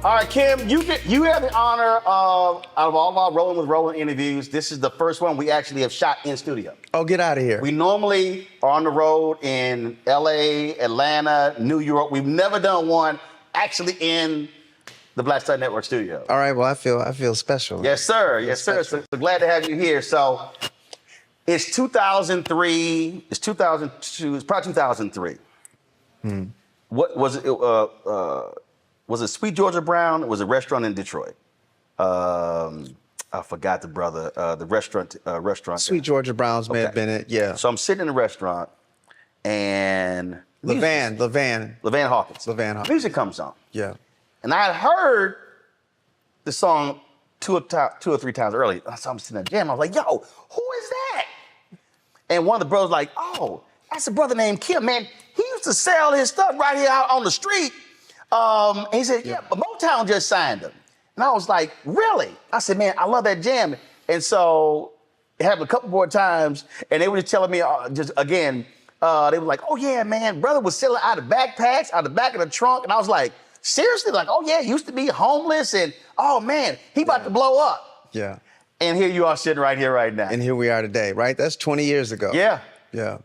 All right, Kim, you have the honor of, out of all of our Rolling with Roland interviews, this is the first one we actually have shot in studio. Oh, get out of here. We normally are on the road in LA, Atlanta, New York. We've never done one actually in the Black Star Network studio. All right, well, I feel special. Yes, sir. Yes, sir. So glad to have you here. So it's 2003. It's 2002. It's probably 2003. What was it? Was it Sweet Georgia Brown? It was a restaurant in Detroit. I forgot the brother. The restaurant. Sweet Georgia Brown's may have been it. Yeah. So I'm sitting in the restaurant, and Levan Hawkins. Music comes on. Yeah. And I had heard the song two or three times earlier. So I'm sitting at the jam. I was like, yo, who is that? And one of the brothers like, oh, that's a brother named Kim, man. He used to sell his stuff right here out on the street. And he said, yeah, but Motown just signed him. And I was like, really? I said, man, I love that jam. And so it happened a couple more times, and they were just telling me, they were like, oh yeah, man, brother was selling out of backpacks, out the back of the trunk. And I was like, seriously? Like, oh yeah, he used to be homeless, and oh man, he about to blow up. Yeah. And here you are sitting right here right now. And here we are today, right? That's 20 years ago. Yeah. Yeah.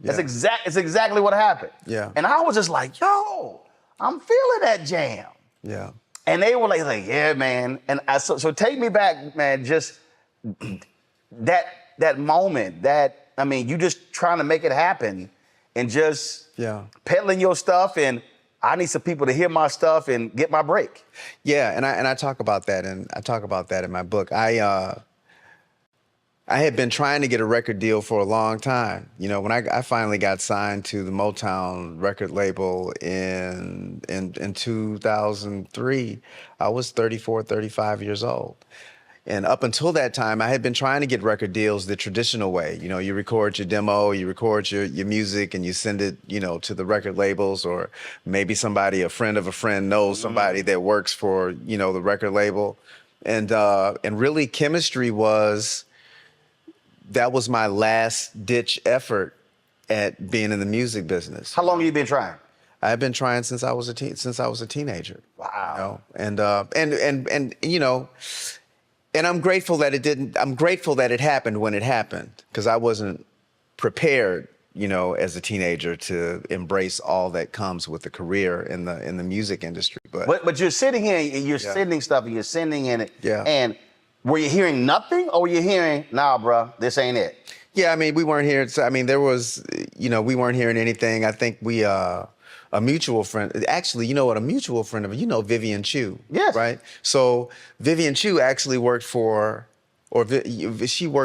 It's exactly what happened. Yeah. And I was just like, yo, I'm feeling that jam. Yeah. And they were like, yeah, man. And so take me back, man, just that moment, you just trying to make it happen and just peddling your stuff, and I need some people to hear my stuff and get my break. Yeah, and I talk about that, in my book. I had been trying to get a record deal for a long time. You know, when I finally got signed to the Motown record label in 2003, I was 34, 35 years old. And up until that time, I had been trying to get record deals the traditional way. You know, you record your demo, you record your music, and you send it, to the record labels, or maybe a friend of a friend knows somebody that works for, the record label. And really, chemistry that was my last ditch effort at being in the music business. How long have you been trying? I've been trying since I was a teenager. Wow. And I'm grateful that it didn't. I'm grateful that it happened when it happened, because I wasn't prepared, as a teenager to embrace all that comes with a career in the music industry. But you're sitting here, and you're sending stuff, and you're sending in it. Yeah. And were you hearing nothing, or were you hearing, nah, bro, this ain't it? Yeah, I mean, we weren't hearing. There was, we weren't hearing anything. I think a mutual friend, actually, a mutual friend of Vivian Chu. Yes. Right? So Vivian Chu actually worked for Polygram.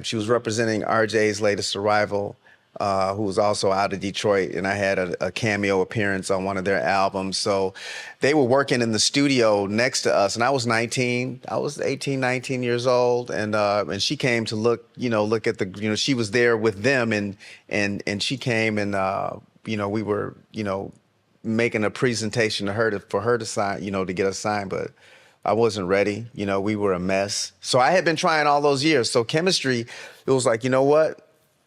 She was representing RJ's latest arrival, who was also out of Detroit, and I had a cameo appearance on one of their albums. So they were working in the studio next to us, and I was 19. I was 18, 19 years old, and she came to look at the, she was there with them, and she came, and we were, making a presentation to her for her to sign, to get us signed, but I wasn't ready. We were a mess. So I had been trying all those years. So chemistry, it was like, you know what?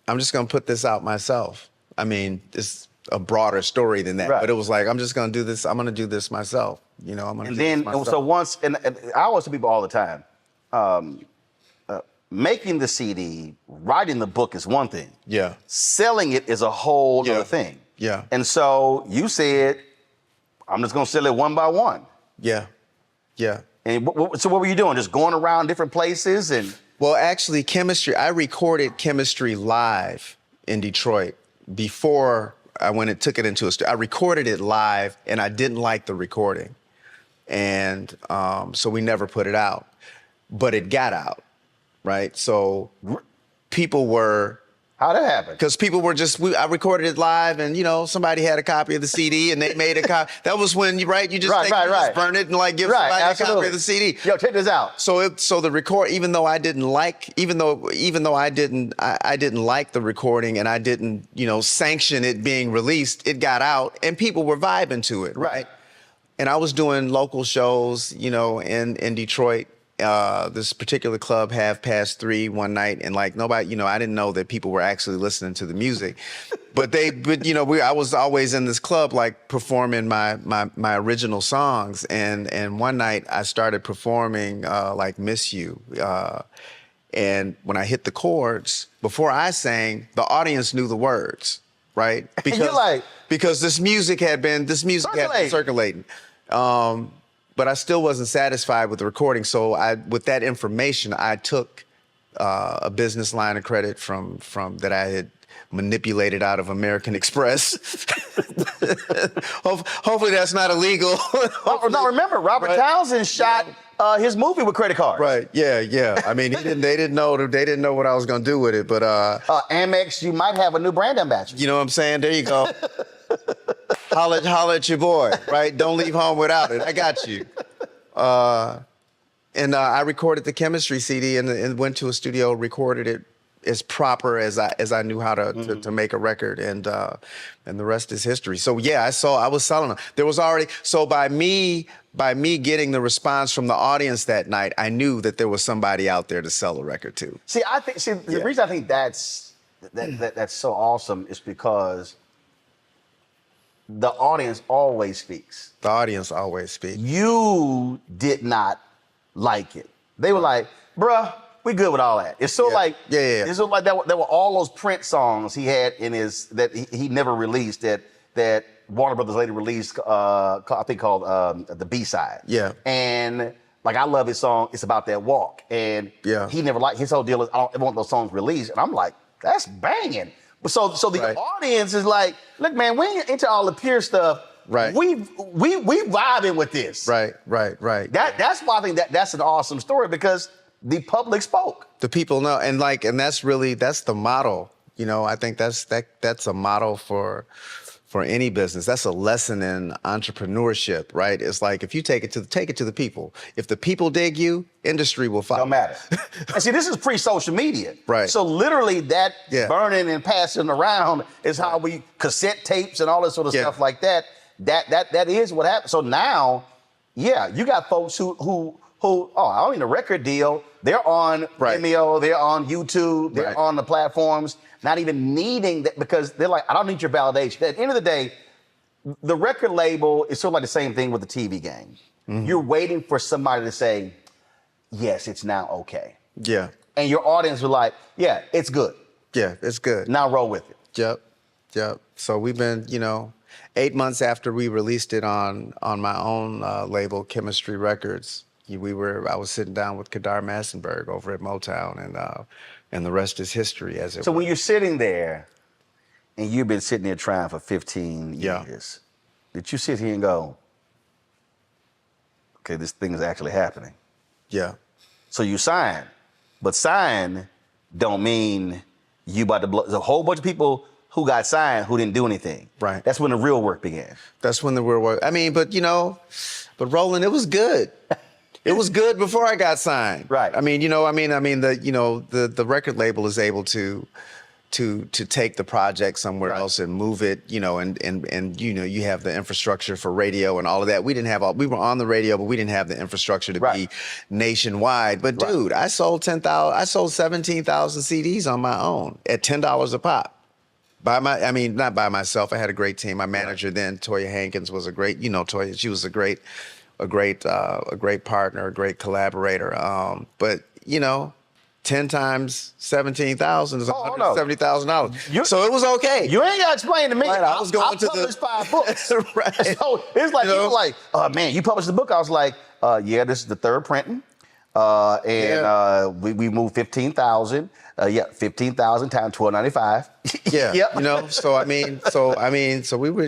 I'm just gonna put this out myself. I mean, it's a broader story than that, but it was like, I'm just gonna do this. I'm gonna do this myself. I'm gonna. And then, so once, and I always tell people all the time, making the CD, writing the book is one thing. Yeah. Selling it is a whole other thing. Yeah. And so you said, I'm just gonna sell it one by one. Yeah. Yeah. And so what were you doing? Just going around different places and? Well, actually, I recorded Chemistry live in Detroit before I went and took it into a studio. I recorded it live, and I didn't like the recording. And so we never put it out. But it got out, right? So people were... How'd that happen? Because people were I recorded it live, and somebody had a copy of the CD, and they made a copy. That was when you just burn it and give somebody a copy of the CD. Yo, check this out. So the record, even though I didn't like the recording, and I didn't sanction it being released, it got out, and people were vibing to it, right? And I was doing local shows, in Detroit, this particular club, Half Past 3, one night, and like nobody, I didn't know that people were actually listening to the music, but I was always in this club like performing my original songs, and one night I started performing like Miss You, and when I hit the chords, before I sang, the audience knew the words, right? Because this music had been circulating. But I still wasn't satisfied with the recording. So with that information, I took a business line of credit from that I had manipulated out of American Express. Hopefully that's not illegal. No, remember, Robert Townsend shot his movie with credit cards. Right. Yeah. I mean, they didn't know what I was gonna do with it, but Amex, you might have a new brand ambassador. You know what I'm saying? There you go. Holla at your boy, right? Don't leave home without it. I got you. And I recorded the Chemistry CD and went to a studio, recorded it as proper as I knew how to make a record, and the rest is history. So yeah, I was selling them. There was already, so by me getting the response from the audience that night, I knew that there was somebody out there to sell a record to. The reason I think that's so awesome is because the audience always speaks. The audience always speaks. You did not like it. They were like, bruh, we good with all that. It's so it's so like there were all those Prince songs he had in his, that he never released, that Warner Brothers later released, I think called the B-side. Yeah. And like, I love his song, It's About That Walk. And he never liked, his whole deal is, I don't ever want those songs released. And I'm like, that's banging. So the audience is like, look, man, we ain't into all the pure stuff. Right. We vibing with this. Right. That's why I think that's an awesome story, because the public spoke. The people know, and that's the model. I think that's a model for any business. That's a lesson in entrepreneurship, right? It's like, if you take it to the people. If the people dig you, industry will follow. Don't matter. And see, this is pre-social media. Right. So literally that burning and passing around is how we, cassette tapes and all this sort of stuff like that. That is what happened. So now, you got folks who I don't need a record deal. They're on Vimeo, they're on YouTube, they're on the platforms, not even needing that, because they're like, I don't need your validation. At the end of the day, the record label is sort of like the same thing with the TV game. Mm-hmm. You're waiting for somebody to say, yes, it's now okay. Yeah. And your audience are like, yeah, it's good. Yeah, it's good. Now roll with it. Yep. So we've been, 8 months after we released it on my own label, Chemistry Records, I was sitting down with Kadar Massenberg over at Motown, and the rest is history, as it So were. when you're sitting there, and you've been sitting there trying for 15 years, did you sit here and go, okay, this thing is actually happening? Yeah. So you sign, but sign don't mean you about to blow. There's a whole bunch of people who got signed who didn't do anything. Right. That's when the real work began. That's when the real work. I mean, but Roland, it was good. It was good before I got signed. Right. I mean, the record label is able to take the project somewhere else and move it, and you have the infrastructure for radio and all of that. We were on the radio, but we didn't have the infrastructure to be nationwide. But dude, I sold 17,000 CDs on my own at $10 a pop. Not by myself. I had a great team. My manager then, Toya Hankins, was a great, Toya, she was a great partner, a great collaborator. But 10 times 17,000 is $170,000. So it was okay. You ain't got to explain to me. Right, I was going to published 5 books. Right. So it's like, people like, man, you published the book. I was like, this is the 3rd printing. We moved 15,000. 15,000 times $12.95. Yeah. So we were,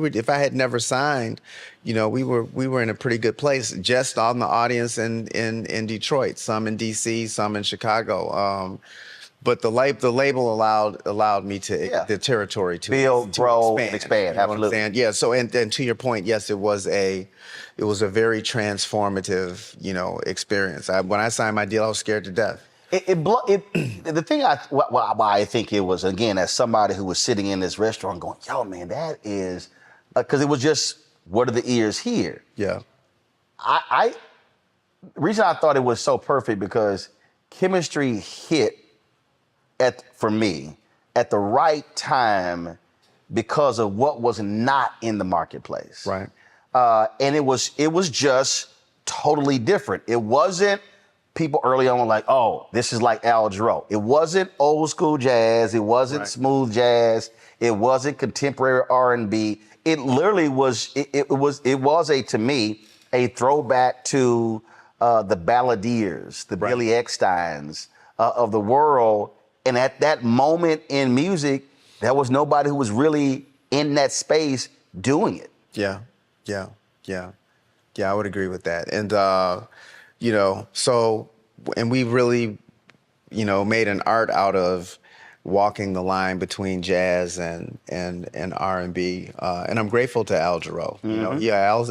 if I had never signed, we were in a pretty good place, just on the audience in Detroit, some in DC, some in Chicago. But the label allowed me to the territory to build, grow, expand. Absolutely. Yeah. So and to your point, yes, it was a very transformative, experience. When I signed my deal, I was scared to death. The thing why I think it was, again, as somebody who was sitting in this restaurant going, yo, man, that is, because it was just, what do the ears hear? Yeah. The reason I thought it was so perfect because chemistry hit for me at the right time because of what was not in the marketplace. Right. And it was just totally different. It wasn't people early on like, oh, this is like Al Jarreau. It wasn't old school jazz. It wasn't smooth jazz. It wasn't contemporary R&B. It literally was. It was to me a throwback to the balladeers, the Billy Ecksteins of the world. And at that moment in music, there was nobody who was really in that space doing it. Yeah. I would agree with that. And, and we really, made an art out of walking the line between jazz and R&B. And I'm grateful to Al Jarreau.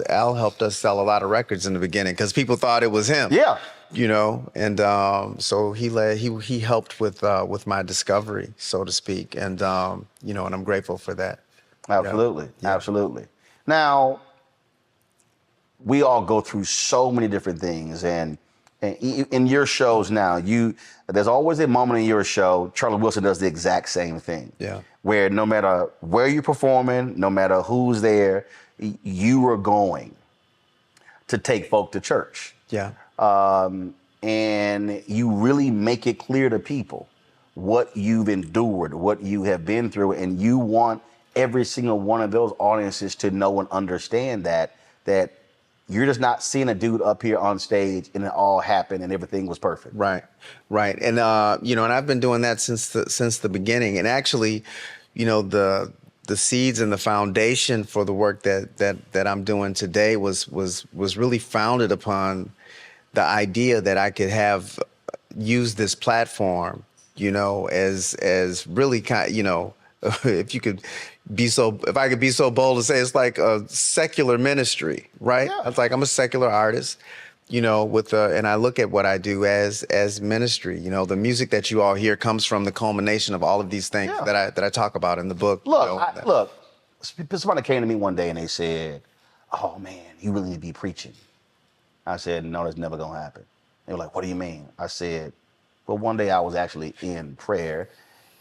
Al helped us sell a lot of records in the beginning because people thought it was him. Yeah. And so he helped with my discovery, so to speak. And, and I'm grateful for that. Absolutely. Yeah. Absolutely. Now, we all go through so many different things, and in your shows now, there's always a moment in your show, Charlie Wilson does the exact same thing. Yeah. Where no matter where you're performing, no matter who's there, you are going to take folk to church. Yeah. And you really make it clear to people what you've endured, what you have been through, and you want every single one of those audiences to know and understand that you're just not seeing a dude up here on stage and it all happened and everything was perfect. Right. And, and I've been doing that since the beginning. And actually, the seeds and the foundation for the work that I'm doing today was really founded upon the idea that I could use this platform, as really if I could be so bold to say it's like a secular ministry, right? Yeah. It's like I'm a secular artist, and I look at what I do as ministry. The music that you all hear comes from the culmination of all of these things that I talk about in the book. Look, somebody came to me one day and they said, "Oh man, you really need to be preaching." I said, "No, that's never gonna happen." They were like, "What do you mean?" I said, "Well, one day I was actually in prayer,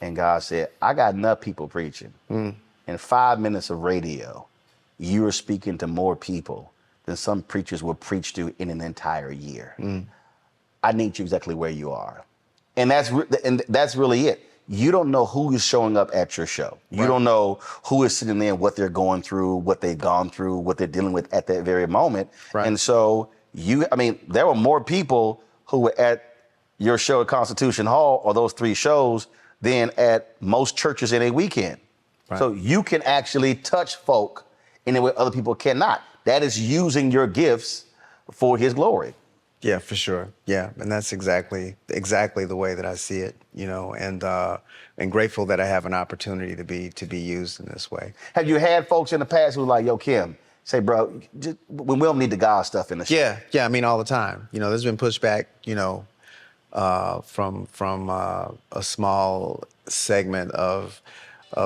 and God said, I got enough people preaching. In 5 minutes of radio, you are speaking to more people than some preachers will preach to in an entire year. I need you exactly where you are." And that's really it. You don't know who is showing up at your show. You don't know who is sitting there, what they're going through, what they've gone through, what they're dealing with at that very moment. Right. And so there were more people who were at your show at Constitution Hall or those 3 shows than at most churches in a weekend. Right. So you can actually touch folk in a way other people cannot. That is using your gifts for his glory. Yeah, for sure. Yeah, and that's exactly the way that I see it, and grateful that I have an opportunity to be used in this way. Have you had folks in the past who were like, "Yo, Kim, say, bro, we don't need the God stuff in the show"? Yeah. I mean, all the time. There's been pushback, from a small segment of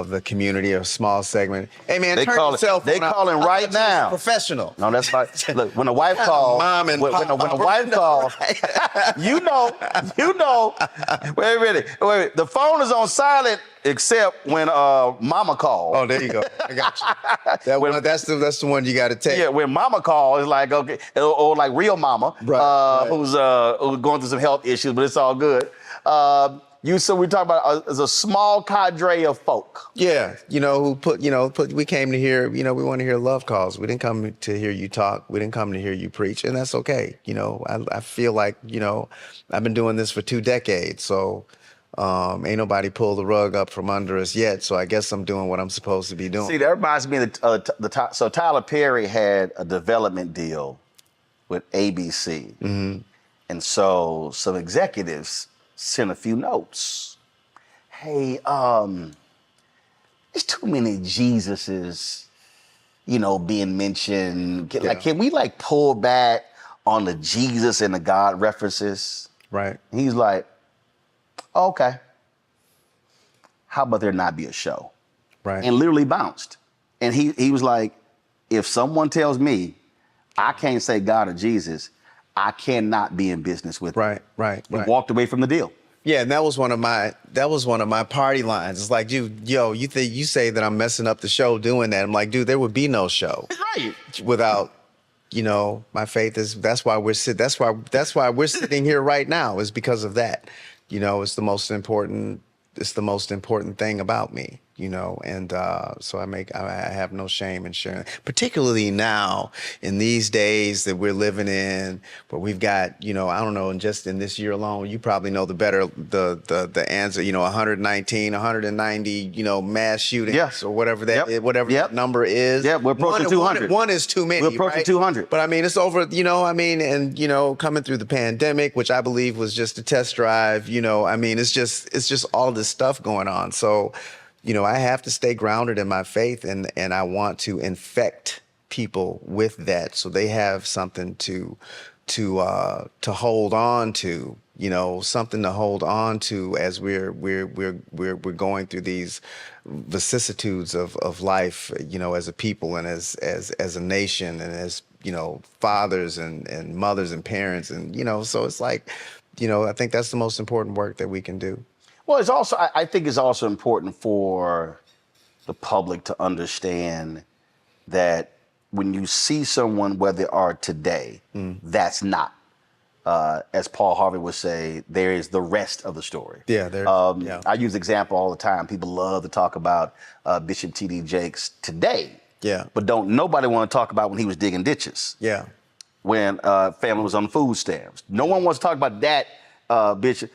the community, a small segment. Hey man, turn your cell phone They calling right now. Professional. No, that's like, look, when the wife calls, Mom and when the wife calls, you know. Wait a minute. The phone is on silent except when mama calls. Oh, there you go. I got you. That's the one you got to take. Yeah, when mama calls, it's like, okay, or like real mama, right. Who's going through some health issues, but it's all good. So we talk about as a small cadre of folk. Yeah, we came to hear, we want to hear love calls. We didn't come to hear you talk. We didn't come to hear you preach, and that's okay. I feel like, I've been doing this for 2 decades, so ain't nobody pulled the rug up from under us yet, so I guess I'm doing what I'm supposed to be doing. See, that reminds me of so Tyler Perry had a development deal with ABC. Mm-hmm. And so some executives sent a few notes. Hey, there's too many Jesuses, being mentioned. Can we pull back on the Jesus and the God references? Right. And he's like, okay. How about there not be a show? Right. And literally bounced. And he was like, if someone tells me I can't say God or Jesus, I cannot be in business with Right, right, and right. walked away from the deal. Yeah, and that was one of my party lines. It's like, dude, yo, you say that I'm messing up the show doing that. I'm like, dude, there would be no show Right. without, my faith is that's why we're sitting here right now, is because of that. It's the most important thing about me, and so I have no shame in sharing, particularly now in these days that we're living in, where we've got, I don't know, and just in this year alone, you probably know the answer, 119, 190, mass shootings, Yes. or whatever that Yep. whatever Yep. that number is. Yeah, we're approaching 200. One is too many. We're approaching right? 200. But I mean, it's over, and coming through the pandemic, which I believe was just a test drive, it's just all this stuff going on. So, I have to stay grounded in my faith, and I want to infect people with that, so they have something to hold on to, something to hold on to as we're going through these vicissitudes of life, as a people and as a nation, and as fathers and mothers and parents, and so it's like, I think that's the most important work that we can do. Well, it's also, I think it's also important for the public to understand that when you see someone where they are today, that's not, as Paul Harvey would say, there is the rest of the story. Yeah, I use the example all the time. People love to talk about Bishop T.D. Jakes today. Yeah. But nobody want to talk about when he was digging ditches. Yeah. When family was on food stamps. No one wants to talk about that bishop,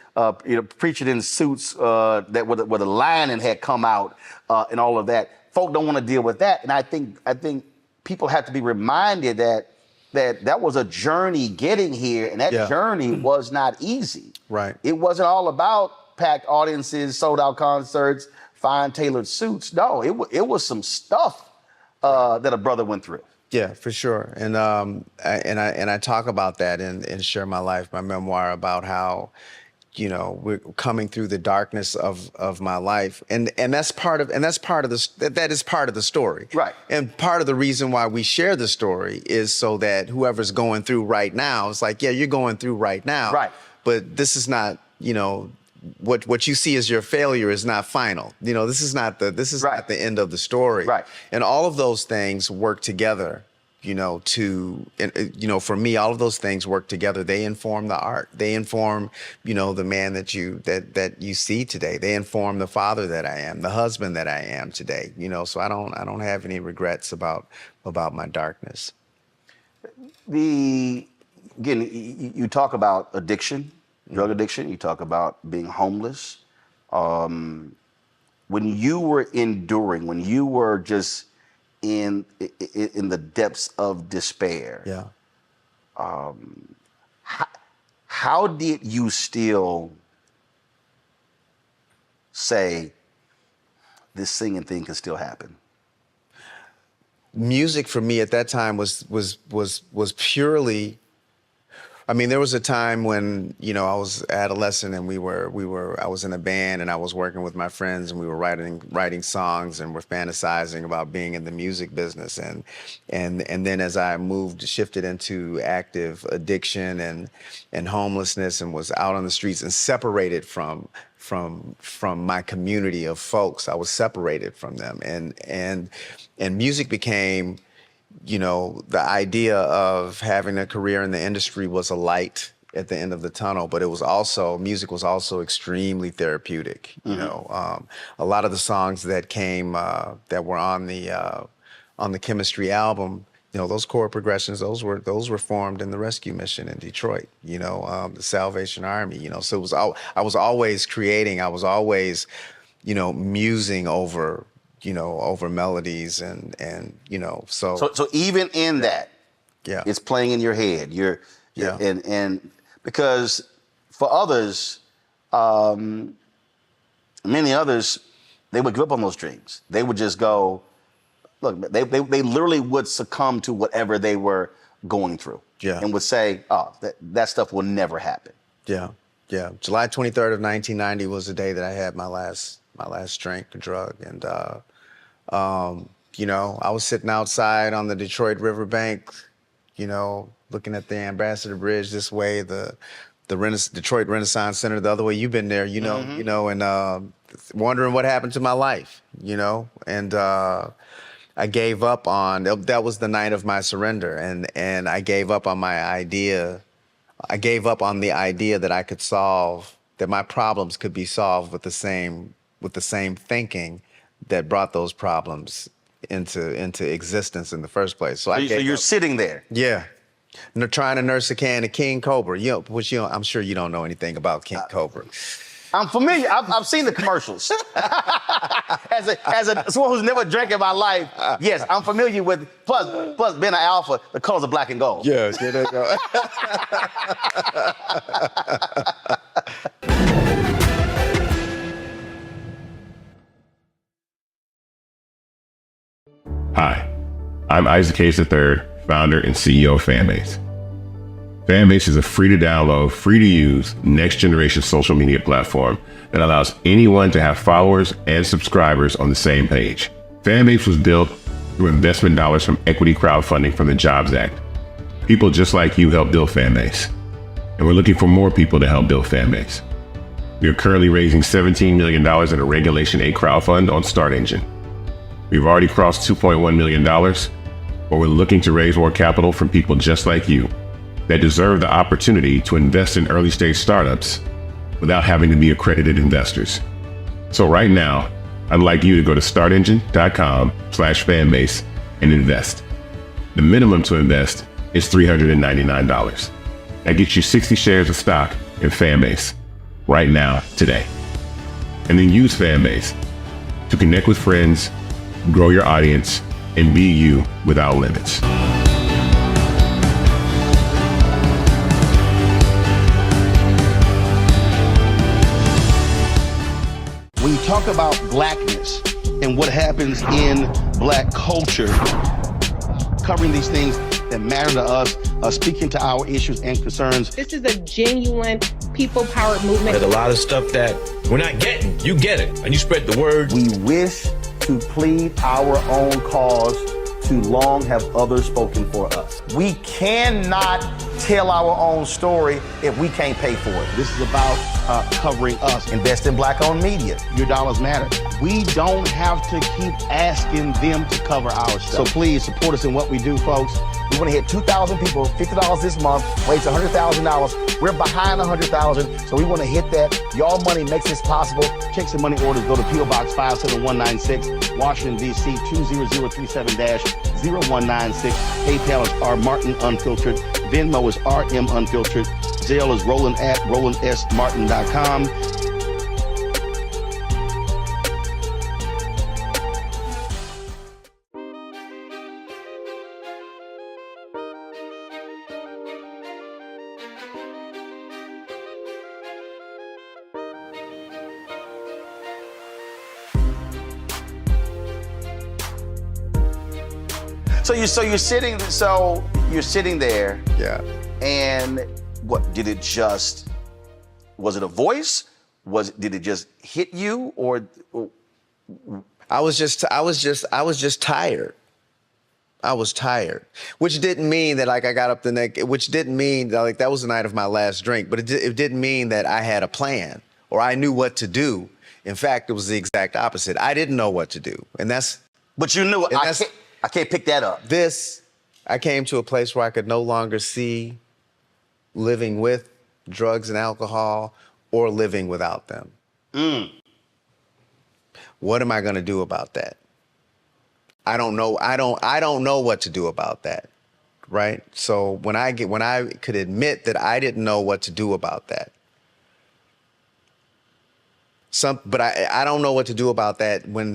preaching in suits that where the lining had come out and all of that. Folk don't want to deal with that, and I think people have to be reminded that was a journey getting here, and that journey was not easy. Right. It wasn't all about packed audiences, sold out concerts, fine tailored suits. No, it was some stuff that a brother went through. Yeah, for sure. And I talk about that in Share My Life, my memoir, about how, we're coming through the darkness of my life. And that's part of the story. Right. And part of the reason why we share the story is so that whoever's going through right now, it's like, yeah, you're going through right now. Right. But this is not, what you see as your failure is not final. This is not the end of the story. Right. And all of those things work together, for me, all of those things work together. They inform the art. They inform, the man that you see today. They inform the father that I am, the husband that I am today. So I don't have any regrets about my darkness. Again, you talk about addiction, drug addiction. You talk about being homeless. When you were enduring, when you were just in the depths of despair, Yeah. How did you still say this singing thing can still happen? Music for me at that time was purely. I mean, there was a time when, I was adolescent, and I was in a band, and I was working with my friends, and we were writing songs, and we're fantasizing about being in the music business. And then as I shifted into active addiction and homelessness, and was out on the streets and separated from my community of folks, I was separated from them. And music became, the idea of having a career in the industry was a light at the end of the tunnel, but music was also extremely therapeutic. A lot of the songs that came, that were on the Chemistry album, those chord progressions, those were formed in the rescue mission in Detroit, the Salvation Army, so I was always creating, I was always, musing over melodies and So even in that, yeah, it's playing in your head. And because for others, many others, they would give up on those dreams. They would just go, look, they literally would succumb to whatever they were going through. Yeah. And would say, oh, that stuff will never happen. Yeah. July 23rd of 1990 was the day that I had my last drink or drug. And, I was sitting outside on the Detroit riverbank, you know, looking at the Ambassador Bridge this way, the Detroit Renaissance Center the other way. You've been there, you know, and wondering what happened to my life, you know, and I gave up on, that was the night of my surrender, and I gave up on my idea. I gave up on the idea that I could solve, that my problems could be solved with the same thinking that brought those problems into existence in the first place. So you're sitting there. Yeah. Trying to nurse a can of King Cobra, you know, which, you know, I'm sure you don't know anything about King Cobra. I'm familiar. I've seen the commercials. as someone who's never drank in my life, yes, I'm familiar with. Plus, being an alpha, the colors are black and gold. Yes, yeah, there you go. Hi, I'm Isaac Hayes III, founder and CEO of Fanbase. Fanbase is a free to download, free to use, next generation social media platform that allows anyone to have followers and subscribers on the same page. Fanbase was built through investment dollars from equity crowdfunding from the Jobs Act. People just like you helped build Fanbase, and we're looking for more people to help build Fanbase. We are currently raising $17 million in a Regulation A crowdfund on StartEngine. We've already crossed $2.1 million, but we're looking to raise more capital from people just like you that deserve the opportunity to invest in early stage startups without having to be accredited investors. So right now, I'd like you to go to startengine.com/fanbase and invest. The minimum to invest is $399. That gets you 60 shares of stock in Fanbase right now, today. And then use Fanbase to connect with friends, grow your audience, and be you without limits. When you talk about blackness and what happens in black culture, covering these things that matter to us, speaking to our issues and concerns. This is a genuine people-powered movement. There's a lot of stuff that we're not getting. You get it, and you spread the word. We wish to plead our own cause. Too long have others spoken for us. We cannot tell our own story if we can't pay for it. This is about covering us. Invest in black-owned media. Your dollars matter. We don't have to keep asking them to cover our stuff. So please support us in what we do, folks. We want to hit 2,000 people, $50 this month, raise $100,000. We're behind 100,000, so we want to hit that. Y'all money makes this possible. Checks and money orders go to P.O. Box 57196, Washington, D.C. 20036-0196. PayPal is R Martin Unfiltered. Venmo is RM Unfiltered. Zelle is Roland at RolandSMartin.com. So you're sitting there. Yeah. And what did it just? Was it a voice? Did it just hit you, or? I was just tired. I was tired, which didn't mean that like I got up the next. Which didn't mean that like that was the night of my last drink. But it didn't mean that I had a plan or I knew what to do. In fact, it was the exact opposite. I didn't know what to do, and that's. But you knew. I can't pick that up. I came to a place where I could no longer see living with drugs and alcohol or living without them. What am I going to do about that? I don't know. I don't know what to do about that. Right? So when I could admit that I didn't know what to do about that. But I don't know what to do about that when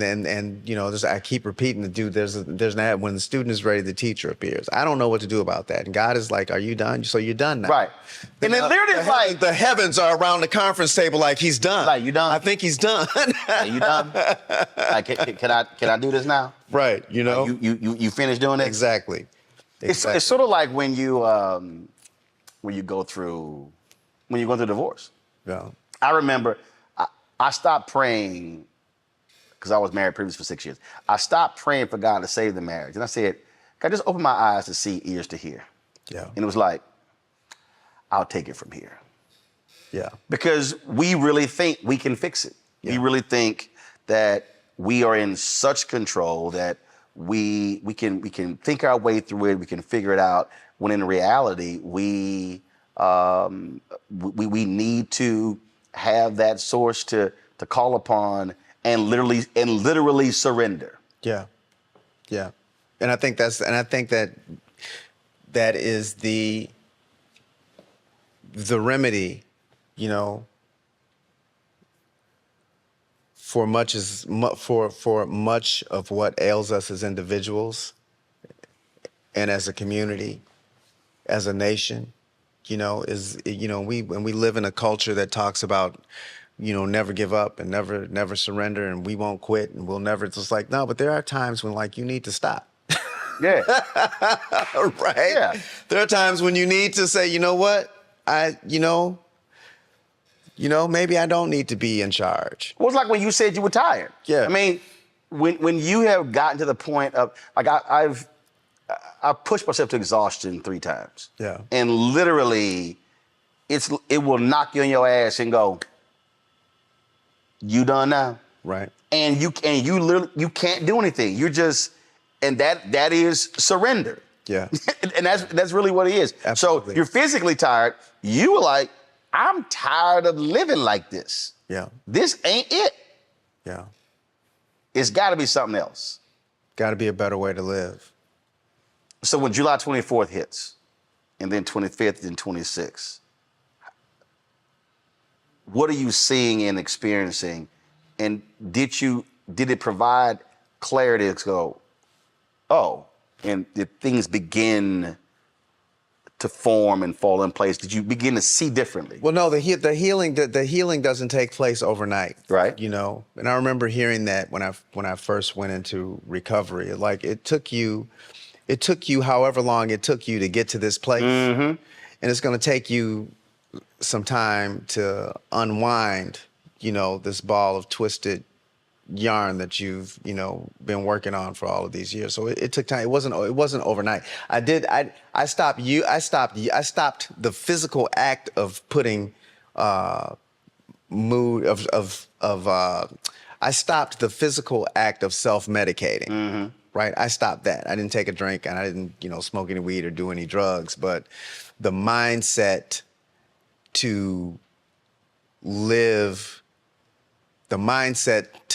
you know, I keep repeating the dude, there's an ad, when the student is ready, the teacher appears. I don't know what to do about that. And God is like, are you done? So you're done now. Right. And then literally like the heavens are around the conference table like he's done. Like, you done? I think he's done. Are you done? Like, can I do this now? Right, you know? Like, you finished doing it? Exactly. It's sort of like when you go through divorce. Yeah. I remember I stopped praying because I was married previously for 6 years. I stopped praying for God to save the marriage. And I said, God, just open my eyes to see, ears to hear. Yeah. And it was like, I'll take it from here. Yeah. Because we really think we can fix it. Yeah. We really think that we are in such control that we can think our way through it, we can figure it out, when in reality, we need to have that source to call upon and literally surrender. Yeah. Yeah. And I think that is the remedy, you know, for much of what ails us as individuals and as a community, as a nation, you know, when we live in a culture that talks about, you know, never give up and never surrender, and we won't quit and we'll never, it's just like, no, but there are times when, like, you need to stop. Yeah. Right? Yeah. There are times when you need to say, you know what, maybe I don't need to be in charge. Well, it's like when you said you were tired. Yeah. I mean, when you have gotten to the point of, like, I've pushed myself to exhaustion 3 times. Yeah. And literally, it will knock you on your ass and go, you done now? Right. And you literally, you can't do anything. You're just, and that is surrender. Yeah. And that's really what it is. Absolutely. So you're physically tired. You were like, I'm tired of living like this. Yeah. This ain't it. Yeah. It's got to be something else. Got to be a better way to live. So when July 24th hits, and then 25th and 26th, what are you seeing and experiencing? And did it provide clarity to go, oh, and did things begin to form and fall in place? Did you begin to see differently? Well, no, the healing doesn't take place overnight, Right. You know, and I remember hearing that when I first went into recovery. Like, it took you however long it took you to get to this place, and it's going to take you some time to unwind, you know, this ball of twisted yarn that you've, you know, been working on for all of these years. So it took time. It wasn't overnight. I stopped the physical act of putting I stopped the physical act of self-medicating. Right? I stopped that. I didn't take a drink, and I didn't, you know, smoke any weed or do any drugs, but the mindset to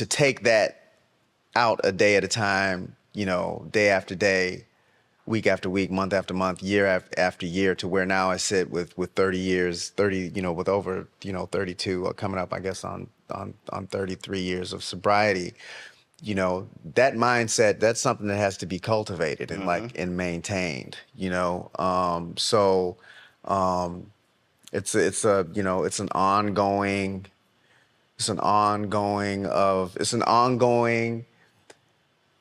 take that out a day at a time, you know, day after day, week after week, month after month, year after year, to where now I sit with 30 years, with over, 32, coming up, I guess, on 33 years of sobriety. You know, that mindset, that's something that has to be cultivated and and maintained, you know. It's an ongoing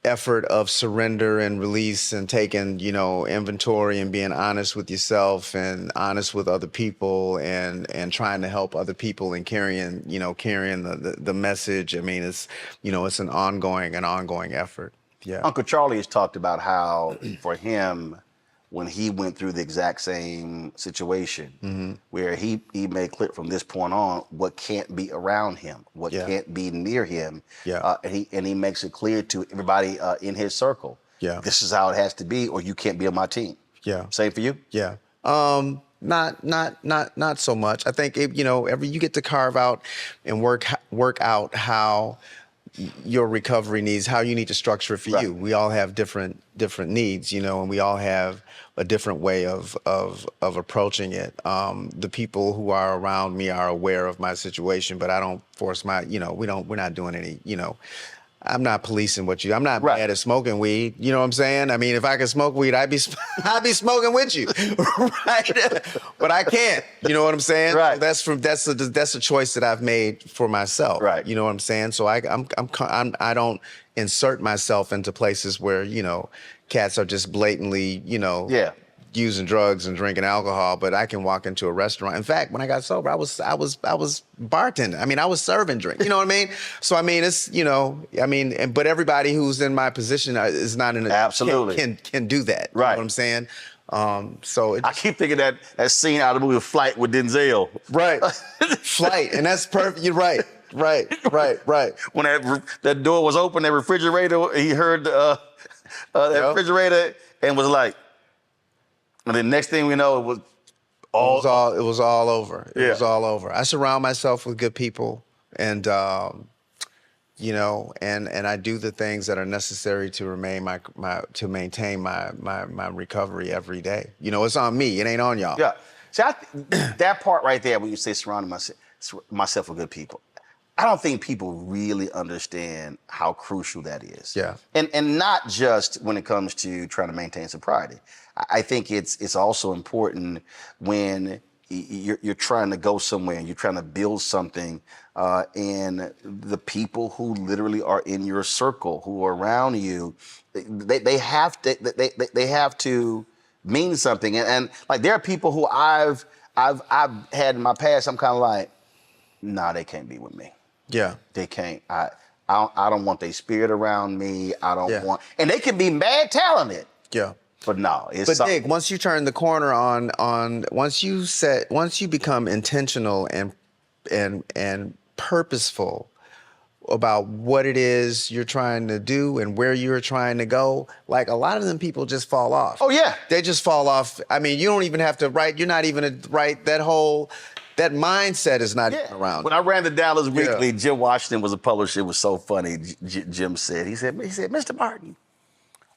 effort of surrender and release, and taking, you know, inventory and being honest with yourself and honest with other people, and trying to help other people and carrying the message. I mean, it's an ongoing effort. Yeah. Uncle Charlie has talked about how for him, when he went through the exact same situation, where he made clear from this point on what can't be around him, what can't be near him. Yeah. And he makes it clear to everybody in his circle. Yeah. This is how it has to be, or you can't be on my team. Yeah. Same for you? Yeah. Not so much. I think you get to carve out and work out how your recovery needs, how you need to structure it for you. We all have different needs, you know, and we all have a different way of approaching it. The people who are around me are aware of my situation, but I don't force we're not doing any, I'm not policing I'm not mad at smoking weed. You know what I'm saying? I mean, if I could smoke weed, I'd be smoking with you, right? But I can't. You know what I'm saying? Right. So that's a choice that I've made for myself. Right. You know what I'm saying? So I don't insert myself into places where, cats are just blatantly, using drugs and drinking alcohol, but I can walk into a restaurant. In fact, when I got sober, I was bartending. I mean, I was serving drinks. You know what I mean? So I mean, it's but everybody who's in my position is not in a absolutely can do that. Right. You know what I'm saying? So I keep thinking that scene out of the movie Flight with Denzel. right, Flight, and that's perfect. You're right. Right. When that door was open, that refrigerator, he heard that refrigerator and was like, and the next thing we know, it was all over. It was all over. I surround myself with good people, and you know, and I do the things that are necessary to maintain my recovery every day. You know, it's on me. It ain't on y'all. Yeah. See, that part right there, when you say surrounding myself with good people, I don't think people really understand how crucial that is. Yeah. And not just when it comes to trying to maintain sobriety. I think it's also important when you're trying to go somewhere and you're trying to build something, and the people who literally are in your circle, who are around you, they have to mean something. And like there are people who I've had in my past. I'm kind of like, nah, they can't be with me. Yeah, they can't. I don't want their spirit around me. I don't want, and they can be mad talented. Yeah. But no, it's but something. Nick, once you turn the corner on once you become intentional and purposeful about what it is you're trying to do and where you're trying to go, like a lot of them people just fall off. Oh yeah, they just fall off. I mean, you don't even have to write. You're not even right. That mindset is not even around. When I ran the Dallas Weekly, Jim Washington was a publisher. It was so funny. Jim said, he said, Mr. Martin,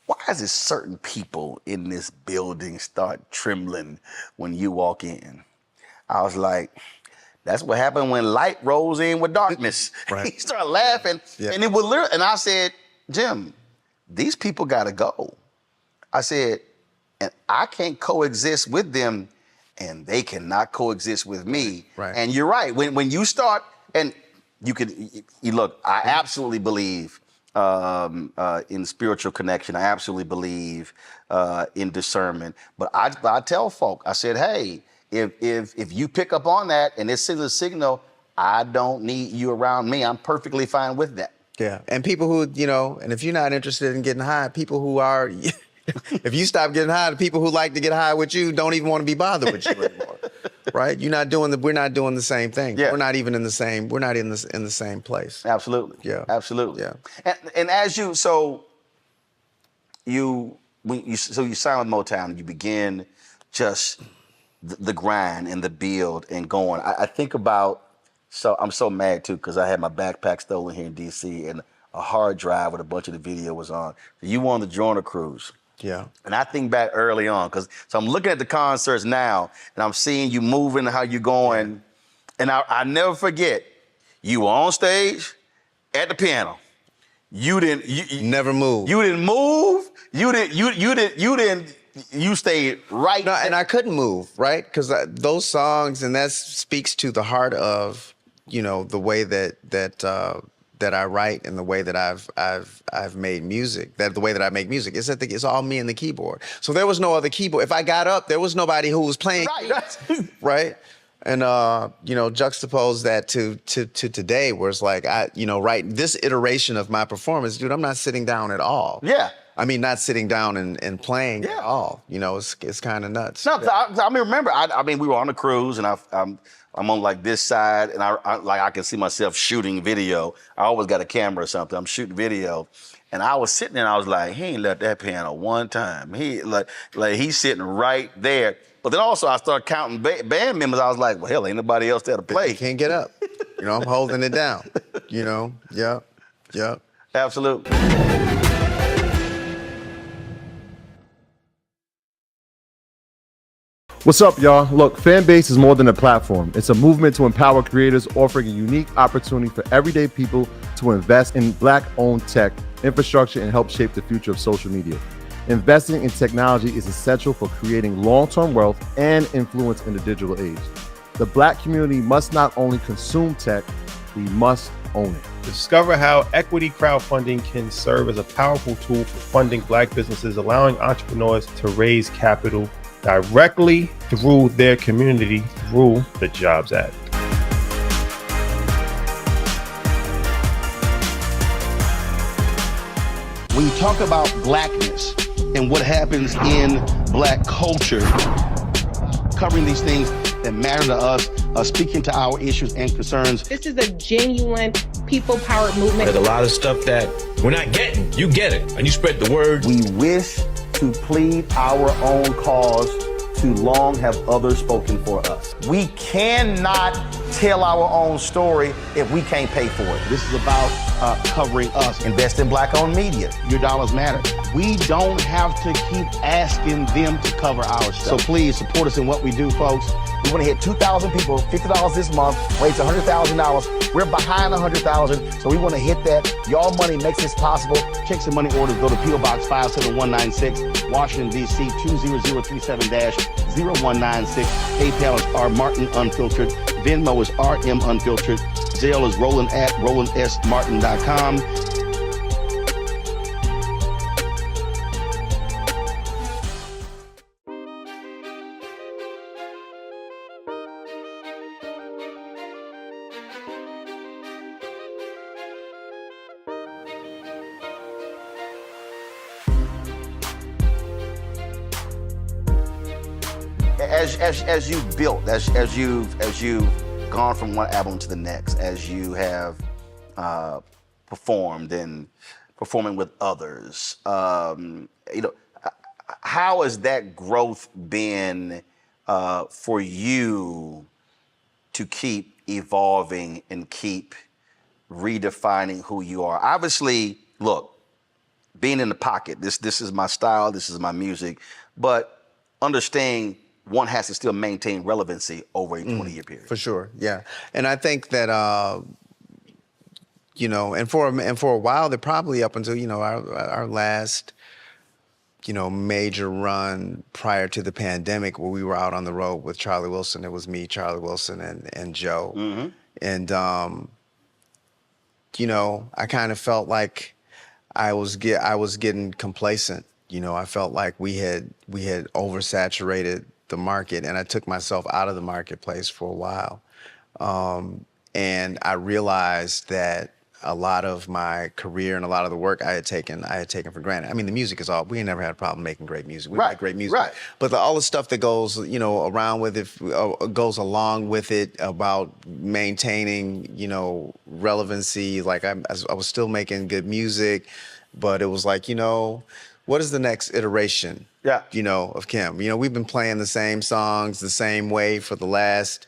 why is it certain people in this building start trembling when you walk in? I was like, that's what happened when light rolls in with darkness. Right. He started laughing, and it was literally, and I said, Jim, these people gotta go. I said, and I can't coexist with them, and they cannot coexist with me. Right. And you're right. When you start, and you look, I absolutely believe in spiritual connection. I absolutely believe in discernment. But I tell folk, I said, hey, if you pick up on that and it sends a signal, I don't need you around me. I'm perfectly fine with that. Yeah. And people who, you know, and if you're not interested in getting high, people who are, if you stop getting high, the people who like to get high with you don't even want to be bothered with you anymore. Right? We're not doing the same thing. Yeah. We're not even in the same place. Absolutely. Yeah. Absolutely. Yeah. And as you signed with Motown and you begin just the grind and the build and going. I think about, I'm so mad too, because I had my backpack stolen here in DC and a hard drive with a bunch of the video was on. You wanted to join a cruise. Yeah. And I think back early on, so I'm looking at the concerts now and I'm seeing you moving, how you going. And I never forget, you were on stage at the piano. You never moved. You didn't move. You stayed right. No, and I couldn't move, right? Because those songs, and that speaks to the heart of, you know, the way that I write and the way that I've made music, the way that I make music, is that it's all me and the keyboard. So there was no other keyboard. If I got up, there was nobody who was playing, right? And juxtapose that to today, where it's like this iteration of my performance, dude, I'm not sitting down at all. Yeah. I mean, not sitting down and playing at all. You know, it's kind of nuts. No, I mean, remember, I mean, we were on a cruise and I'm on like this side and I can see myself shooting video. I always got a camera or something. I'm shooting video. And I was sitting there and I was like, he ain't left that piano one time. He like he's sitting right there. But then also I started counting band members. I was like, well, hell, ain't nobody else there to play. You can't get up. You know, I'm holding it down. You know, yeah. Absolutely. What's up, y'all? Look, Fanbase is more than a platform. It's a movement to empower creators, offering a unique opportunity for everyday people to invest in Black-owned tech, infrastructure, and help shape the future of social media. Investing in technology is essential for creating long-term wealth and influence in the digital age. The Black community must not only consume tech, we must own it. Discover how equity crowdfunding can serve as a powerful tool for funding Black businesses, allowing entrepreneurs to raise capital directly through their community through the Jobs Act. When you talk about Blackness, and what happens in black culture, covering these things that matter to us, speaking to our issues and concerns. This is a genuine people-powered movement. There's a lot of stuff that we're not getting. You get it, and you spread the word. We wish to plead our own cause. Too long have others spoken for us. We cannot tell our own story if we can't pay for it. This is about covering us. Invest in black-owned media. Your dollars matter. We don't have to keep asking them to cover our stuff. So please support us in what we do, folks. We want to hit 2,000 people, $50 this month, raise $100,000. We're behind 100,000, so we want to hit that. Y'all money makes this possible. Checks and money orders go to P.O. Box 57196, Washington, D.C. 20037-0196. PayPal is R Martin Unfiltered. Venmo is RM Unfiltered. Zelle is Roland at RolandSMartin.com. As you've built, as you've gone from one album to the next, as you have performed and performing with others, how has that growth been for you to keep evolving and keep redefining who you are? Obviously, look, being in the pocket, this is my style, this is my music, but understanding one has to still maintain relevancy over a 20-year period. For sure, yeah. And I think that, and for a while, they're probably up until, our last, major run prior to the pandemic where we were out on the road with Charlie Wilson. It was me, Charlie Wilson, and Joe. Mm-hmm. And, I kind of felt like I was getting complacent. I felt like we had oversaturated the market, and I took myself out of the marketplace for a while. And I realized that a lot of my career and a lot of the work I had taken for granted. I mean, the music is we ain't never had a problem making great music. We make great music. Right. But all the stuff that goes, around with it, goes along with it about maintaining, relevancy. Like I was still making good music, but it was like, what is the next iteration? Yeah. Of Kim? We've been playing the same songs the same way for the last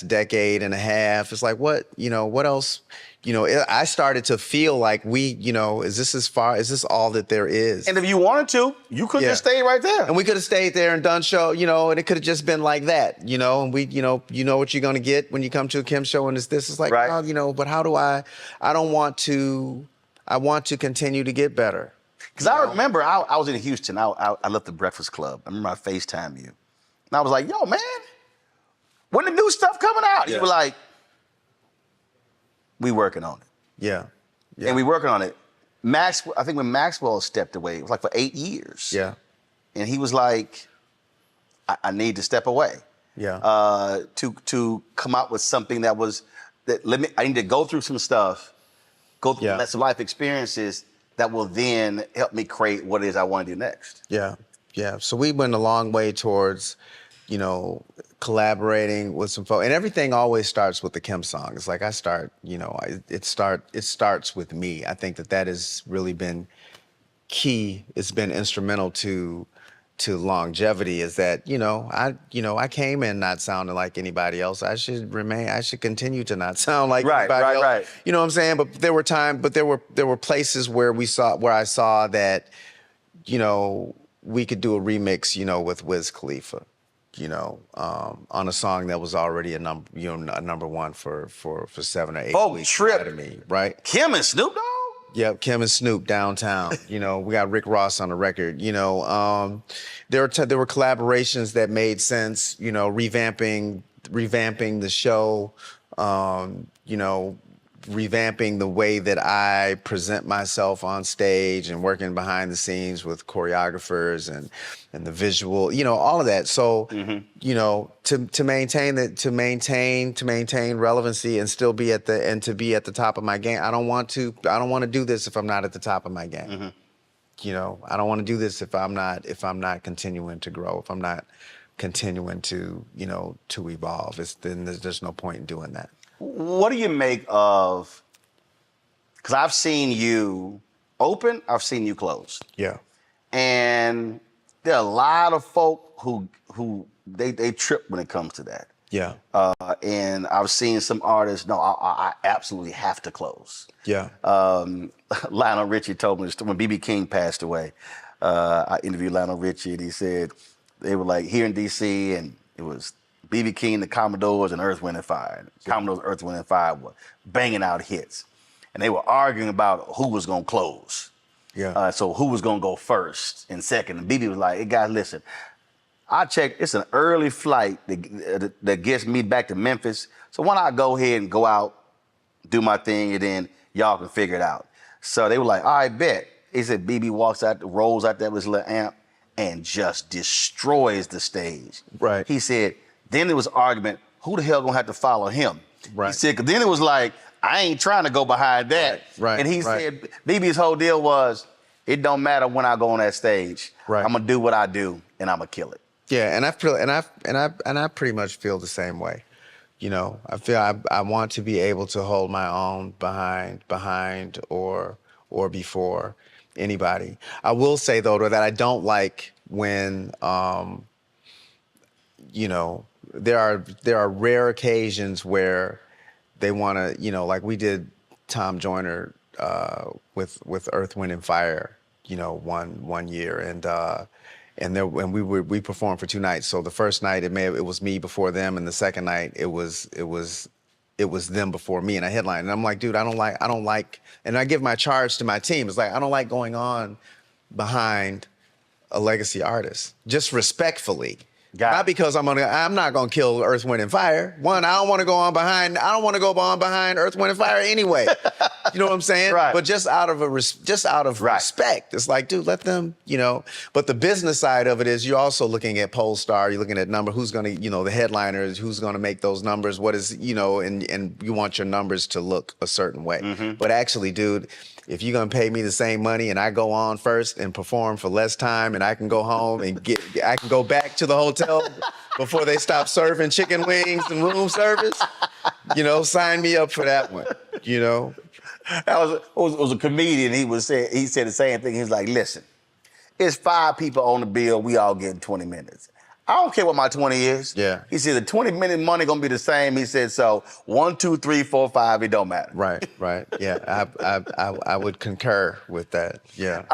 decade and a half. It's like, what else? I started to feel like is this all that there is? And if you wanted to, you could just stay right there. And we could have stayed there and done show, and it could have just been like that, and we, you know what you're going to get when you come to a Kim show and it's this. It's like, right. Oh, but how do I want to continue to get better. Because I remember I was in Houston. I left the Breakfast Club. I remember I FaceTimed you. And I was like, yo, man, when the new stuff coming out? Yeah. You were like, we working on it. Yeah. And we working on it. I think when Maxwell stepped away, it was like for 8 years. Yeah. And he was like, I need to step away. Yeah. To come out with something I need to go through some stuff, go through some life experiences that will then help me create what it is I want to do next. Yeah, yeah. So we went a long way towards, collaborating with some folks. And everything always starts with the Kim song. It's like it starts with me. I think that has really been key. It's been instrumental to longevity, is that, I came in not sounding like anybody else. I should continue to not sound like anybody else. Right. You know what I'm saying? But there were places where I saw that, we could do a remix, with Wiz Khalifa, on a song that was already a number one for 7 or 8 weeks. Trip to me, right? Kim and Snoop Dogg? Yep, Kim and Snoop downtown. We got Rick Ross on the record. There were collaborations that made sense. Revamping the show. Revamping the way that I present myself on stage and working behind the scenes with choreographers and the visual. All of that. So to maintain relevancy and still be at the top of my game. I don't want to do this if I'm not at the top of my game. you know, I don't want to do this if I'm not continuing to grow, if I'm not continuing to, you know, to evolve. Then there's no point in doing that. What do you make of, because I've seen you open, I've seen you close. Yeah. And there are a lot of folk who they trip when it comes to that. Yeah. And I've seen some artists, no, I absolutely have to close. Yeah. Lionel Richie told me when B.B. King passed away, I interviewed Lionel Richie and he said they were like here in D.C. and it was B.B. King, the Commodores, and Earth, Wind & Fire. Commodores, Earth, Wind & Fire were banging out hits. And they were arguing about who was going to close. Yeah. So who was going to go first and second. And B.B. was like, hey, guys, listen. I checked, it's an early flight that gets me back to Memphis. So why not go ahead and go out, do my thing, and then y'all can figure it out. So they were like, all right, bet. He said BB rolls out there with his little amp and just destroys the stage. Right. He said, then there was an argument, who the hell gonna have to follow him? Right. He said, because then it was like, I ain't trying to go behind that. Right. And he said, BB's whole deal was, it don't matter when I go on that stage. Right. I'm gonna do what I do and I'm gonna kill it. Yeah, and I pretty much feel the same way. You know, I feel I want to be able to hold my own behind or before anybody. I will say though that I don't like when you know, there are rare occasions where they want to, you know, like we did Tom Joyner with Earth, Wind and Fire, you know, one year, and we performed for 2 nights. So the first night it was me before them, and the second night it was them before me, and I headlined. And I'm like, dude, I don't like, and I give my charge to my team. It's like I don't like going on behind a legacy artist, just respectfully. Not because I'm not gonna kill Earth, Wind and Fire. One, I don't want to go on behind Earth, Wind and Fire anyway. You know what I'm saying? Right. But just out of respect, it's like, dude, let them, you know. But the business side of it is you're also looking at Polestar, you're looking at who's gonna, you know, the headliners, who's gonna make those numbers, what is, you know, and you want your numbers to look a certain way. Mm-hmm. But actually, dude, if you're gonna pay me the same money and I go on first and perform for less time and I can go home and I can go back to the hotel before they stop serving chicken wings and room service, you know, sign me up for that one, you know. That was a comedian. He said the same thing. He was like, listen, it's 5 people on the bill. We all getting 20 minutes. I don't care what my 20 is. Yeah. He said the 20-minute money gonna be the same. He said, so 1, 2, 3, 4, 5, it don't matter. Right. Yeah, I would concur with that. Yeah.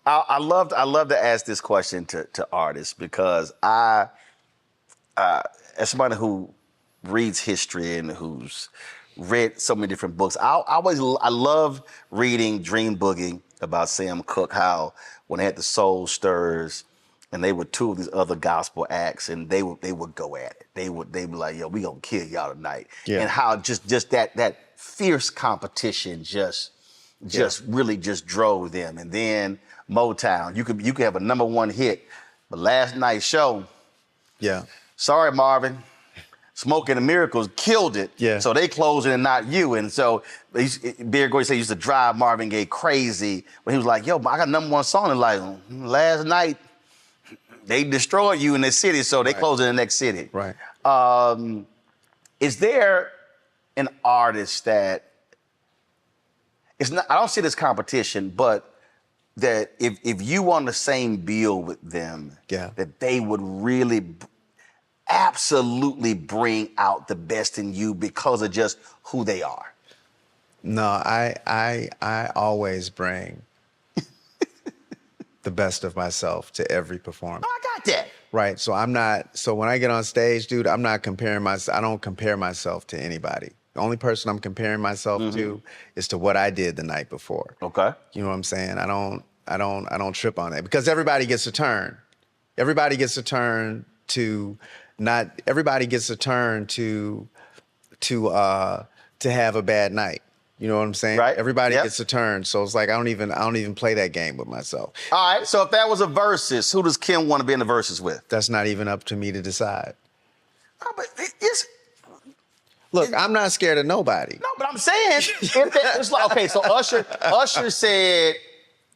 I love to ask this question to artists because I, as somebody who reads history and who's read so many different books, I love reading Dream Boogie about Sam Cooke, how when they had the Soul Stirrers and they were 2 of these other gospel acts and they would go at it. They would be like, yo, we gonna kill y'all tonight. Yeah. And how just that fierce competition just really just drove them. And then Motown, you could have a #1 hit, but last night's show, yeah, sorry Marvin, Smoke and the Miracles killed it. Yeah. So they closed it and not you. And so Bear Gordy said he used to drive Marvin Gaye crazy when he was like, yo, I got #1 song. And like, last night, they destroyed you in this city, so they closed in the next city. Right. Is there an artist that, it's not, I don't see this competition, but that if you on the same bill with them, that they would really absolutely bring out the best in you because of just who they are? No, I always bring the best of myself to every performance. Oh, I got that. Right. So when I get on stage, dude, I don't compare myself to anybody. The only person I'm comparing myself to is to what I did the night before. Okay. You know what I'm saying? I don't trip on that because everybody gets a turn. Everybody gets a turn to have a bad night. You know what I'm saying? Right. Everybody gets a turn. So it's like I don't even play that game with myself. All right. So if that was a versus, who does Kim want to be in the versus with? That's not even up to me to decide. Oh, but Look, I'm not scared of nobody. No, but I'm saying, it's like, okay, so Usher said,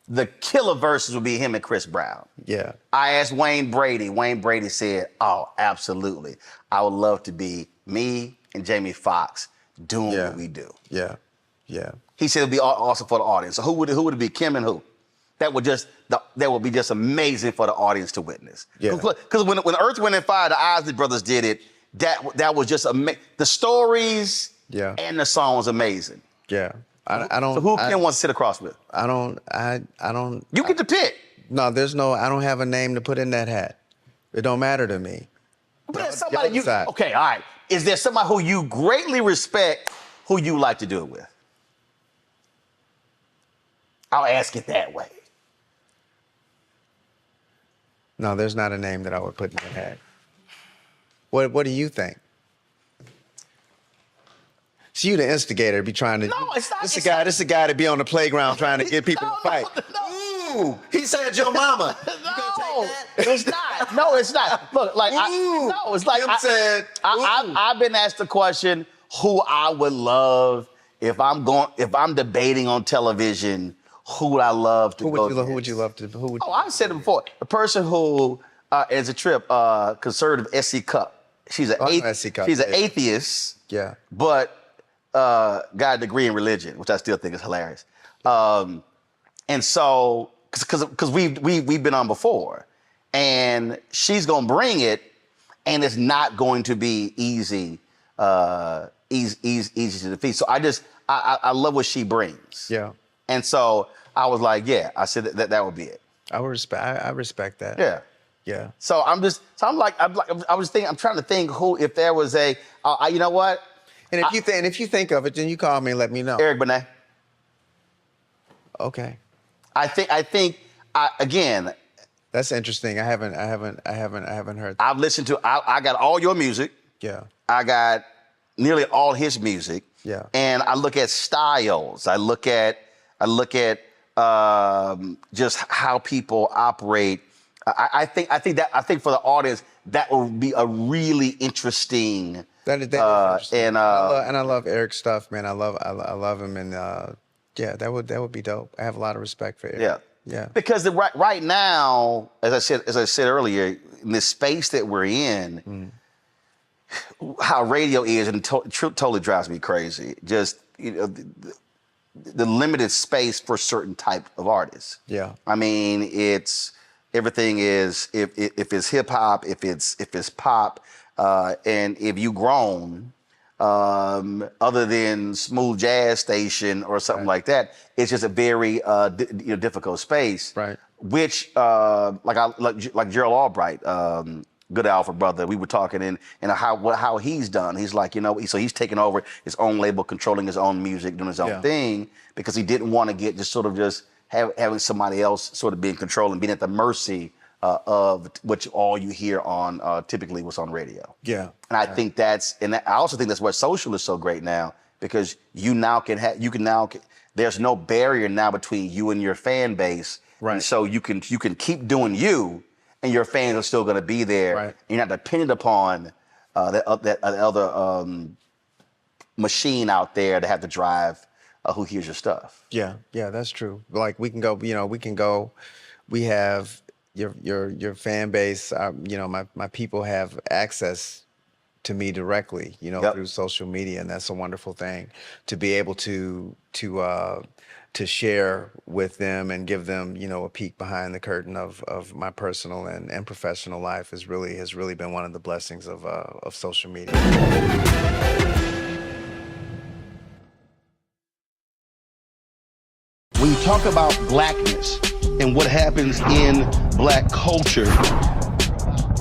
the killer verses would be him and Chris Brown. Yeah. I asked Wayne Brady. Wayne Brady said, "Oh, absolutely. I would love to be me and Jamie Foxx doing what we do." Yeah. Yeah. He said it'd be awesome for the audience. So who would it be? Kim and who? That would be just amazing for the audience to witness. Yeah. Because when Earth, Wind, and Fire, the Isley Brothers did it, that was just amazing. The stories and the song was amazing. Yeah. I don't. So who Kim wants to sit across with? I don't. You get to pick. No, I don't have a name to put in that hat. It don't matter to me. But somebody okay, all right. Is there somebody who you greatly respect who you like to do it with? I'll ask it that way. No, there's not a name that I would put in that hat. What do you think? So you the instigator, be trying to. No, it's not. This is a guy to be on the playground trying to get people to fight. No. Ooh, he said your mama. No, it's not. No, it's not. Look, like it's like I've been asked the question who I would love if I'm debating on television. Who would I love to go? Who would you love to? I've said it before. The person who is a trip conservative SC Cup. She's an atheist. Yeah. But got a degree in religion, which I still think is hilarious. And so, because we've been on before, and she's gonna bring it, and it's not going to be easy to defeat. So I love what she brings. Yeah. And so I was like, yeah, I said that would be it. I respect that. Yeah. Yeah. So I'm trying to think who, if there was you know what? And if you think of it, then you call me and let me know. Eric Benet. Okay. I think again. That's interesting. I haven't heard that. I've listened to. I got all your music. Yeah. I got nearly all his music. Yeah. And I look at styles. I look at just how people operate. I think for the audience that would be a really interesting. That is interesting. And I love Eric's stuff, man. I love him, and that would be dope. I have a lot of respect for Eric. Yeah. Yeah. Because right now, as I said earlier, in this space that we're in, how radio is, and totally drives me crazy. Just the limited space for certain type of artists. Yeah. I mean, everything is if it's hip hop, if it's pop, and if you grown, other than smooth jazz station or something like that, it's just a very difficult space. Right. Which like Gerald Albright, Good Alfred brother, we were talking and how he's done. He's like, so he's taking over his own label, controlling his own music, doing his own thing, because he didn't want to get having somebody else sort of be in control and being at the mercy of all you hear on typically what's on radio. Yeah. And I think I also think that's why social is so great now, because there's no barrier now between you and your fan base. Right. And so you can keep doing you, and your fans are still going to be there. Right. You're not dependent upon that other machine out there to have to drive who hears your stuff. Yeah, that's true. Like we have your fan base, my people have access to me directly, through social media, and that's a wonderful thing to be able to share with them and give them, a peek behind the curtain of my personal and professional life has really been one of the blessings of social media. When you talk about blackness and what happens in black culture,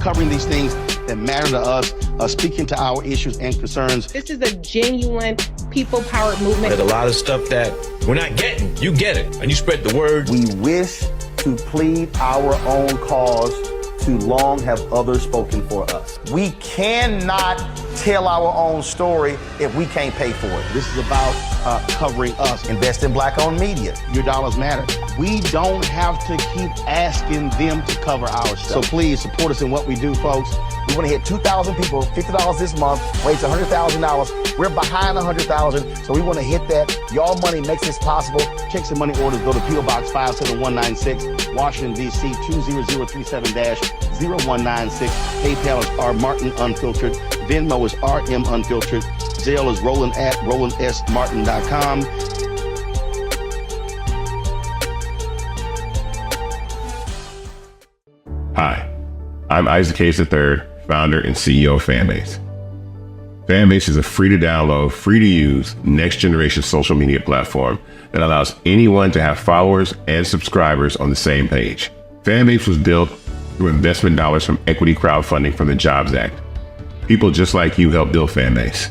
covering these things that matter to us, speaking to our issues and concerns. This is a genuine people-powered movement. There's a lot of stuff that we're not getting. You get it, and you spread the word. We wish to plead our own cause. Too long have others spoken for us. We cannot tell our own story if we can't pay for it. This is about covering us. Invest in black-owned media. Your dollars matter. we don't have to keep asking them to cover our stuff. So please support us in what we do, folks. We want to hit 2,000 people, $50 this month, raise $100,000. We're behind 100,000, so we want to hit that. Y'all money makes this possible. Checks and money orders go to P.O. Box 57196, Washington, D.C. 20037-0196. PayPal is R Martin Unfiltered. Venmo is RM Unfiltered. Zelle is Roland at RolandSMartin.com. Hi, I'm Isaac Hayes III, founder and CEO of Fanbase. Fanbase is a free-to-download, free-to-use, next-generation social media platform that allows anyone to have followers and subscribers on the same page. Fanbase was built through investment dollars from equity crowdfunding from the Jobs Act. People just like you help build Fanbase,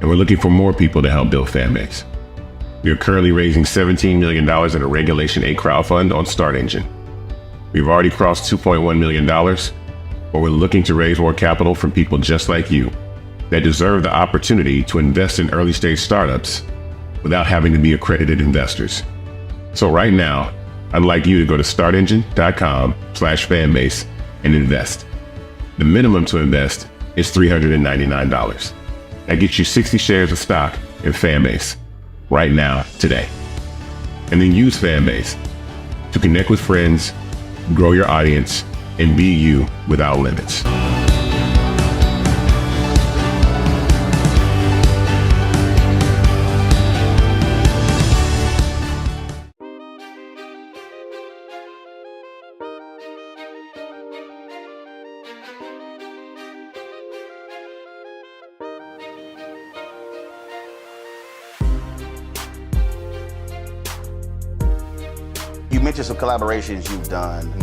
and we're looking for more people to help build Fanbase. We are currently raising $17 million in a Regulation A crowdfund on StartEngine. We've already crossed $2.1 million, but we're looking to raise more capital from people just like you that deserve the opportunity to invest in early stage startups without having to be accredited investors. So right now, I'd like you to go to startengine.com/fanbase and invest. The minimum to invest is $399. That gets you 60 shares of stock in Fanbase right now, today. And then use Fanbase to connect with friends, grow your audience, and be you without limits. You mentioned some collaborations you've done.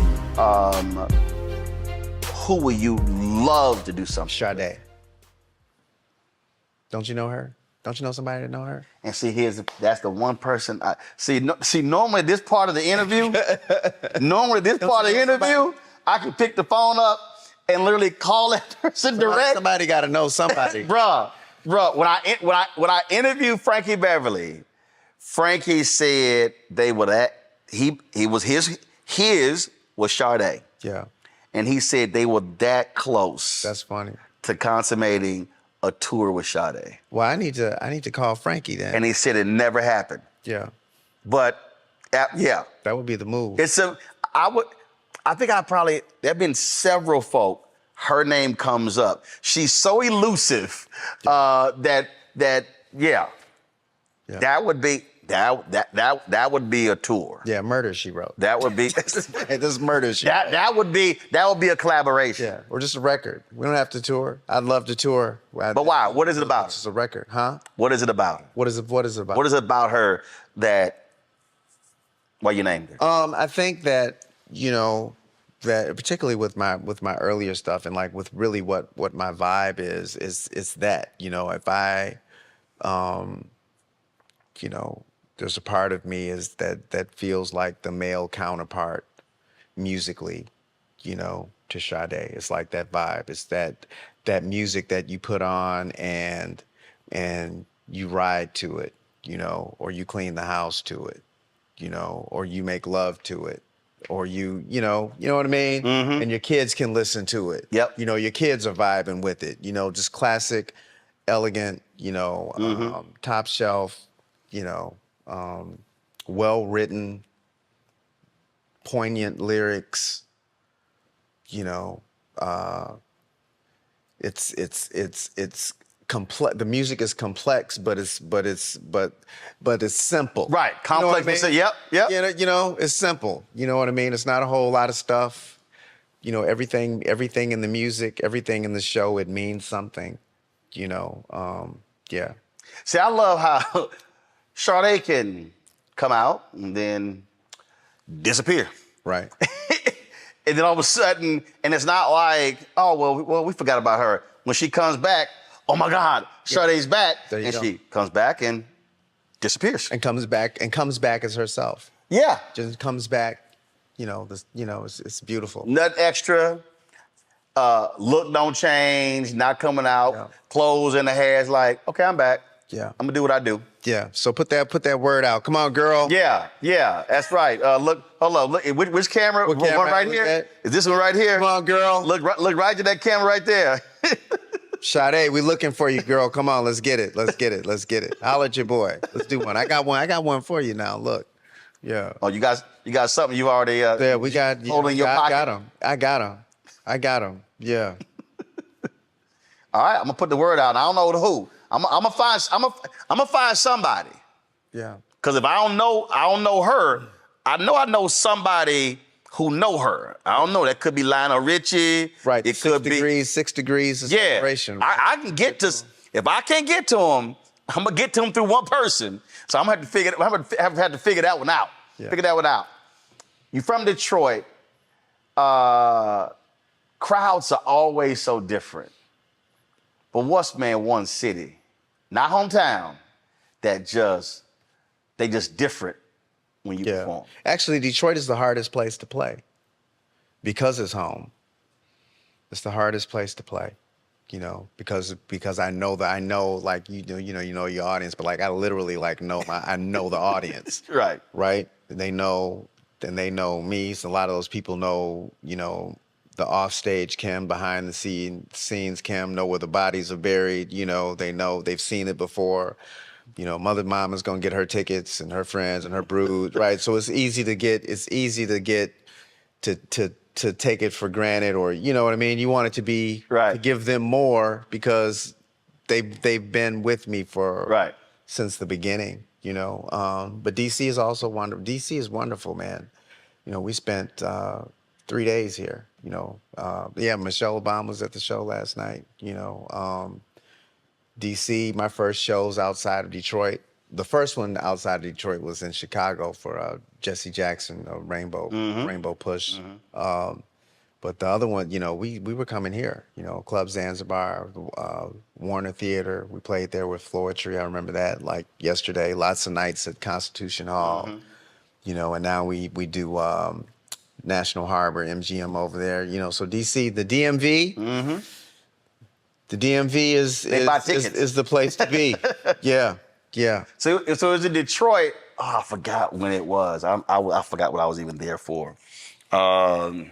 Who would you love to do something? Sade. Don't you know her? Don't you know somebody that know her? And see, that's the one person I see. Normally this part of the interview, I can pick the phone up and literally call that person direct. Somebody got to know somebody. Bruh, when I interviewed Frankie Beverly, Frankie said they were his was Sade. Yeah. And he said they were that close. That's funny. To consummating a tour with Sade. Well, I need to call Frankie then. And he said it never happened. Yeah. But yeah. That would be the move. There've been several folk, her name comes up. She's so elusive that that would be a tour. Yeah, Murder, She Wrote. That would be This is Murder, She Wrote. that would be a collaboration. Yeah, or just a record. We don't have to tour. I'd love to tour. But why? What is it about? It's just a record, huh? What is it about? What is it about? What is it about her that why you named her? I think that, that particularly with my earlier stuff and like with really what my vibe is that, if I there's a part of me that feels like the male counterpart musically, to Sade. It's like that vibe. It's that music that you put on and you ride to it, or you clean the house to it, or you make love to it, or you know what I mean? Mm-hmm. And your kids can listen to it. Yep. Your kids are vibing with it, just classic, elegant, top shelf, well-written, poignant lyrics, it's complex. The music is complex, but it's simple. Right, complex. Yep. It's simple. You know what I mean? It's not a whole lot of stuff. Everything in the music, everything in the show, it means something. Yeah. See, I love how Sade can come out and then disappear. Right. And then all of a sudden, and it's not like, oh, well, we forgot about her. When she comes back, oh my God, Sade's back. And she comes back and disappears. And comes back as herself. Yeah. Just comes back, it's beautiful. Nothing extra. Look don't change, not coming out. Yeah. Clothes in the hair. It's like, okay, I'm back. Yeah. I'm gonna do what I do. Yeah. So put that word out. Come on, girl. Yeah, that's right. Look, hold on. Look, which camera? What camera? One right What's here? that? Is this one right here? Come on, girl. Look right to that camera right there. Sade, we looking for you, girl. Come on, let's get it. Let's get it. Holler at your boy. Let's do one. I got one for you now. Look. Yeah. Oh, you got something you already Yeah, we got holding in your pocket. I got him. Yeah. All right, I'm gonna put the word out. I don't know who. I'm gonna find somebody. Yeah. Because if I don't know her, I know somebody who know her. I don't know. That could be Lionel Richie. Right. It could be 6 degrees of yeah. separation. I can get to. If I can't get to him, I'm gonna get to him through one person. So I'm gonna have to figure that one out. Yeah. Figure that one out. You from Detroit? Crowds are always so different. But what's one city, not hometown, they just different when you perform. Actually, Detroit is the hardest place to play because it's home. It's the hardest place to play, because I know like you know your audience, but like I literally like I know the audience. Right. Right. And they know me. So a lot of those people know, the offstage Kim, behind the scenes Kim, know where the bodies are buried. They've seen it before. Mother Mama's gonna get her tickets and her friends and her brood, right? So it's easy to take it for granted, or you know what I mean. You want it to be right. To give them more because they've been with me since the beginning. But DC is also wonderful. DC is wonderful, man. We spent 3 days here. Michelle Obama was at the show last night. DC, my first shows outside of Detroit. The first one outside of Detroit was in Chicago for Jesse Jackson, Rainbow Push. Mm-hmm. But the other one, we were coming here. Club Zanzibar, Warner Theater. We played there with Floetry. I remember that like yesterday. Lots of nights at Constitution Hall. Mm-hmm. And now we do National Harbor, MGM over there. So DC, the DMV. Mm-hmm. The DMV is the place to be. Yeah. So it was in Detroit. Oh, I forgot when it was. I forgot what I was even there for. And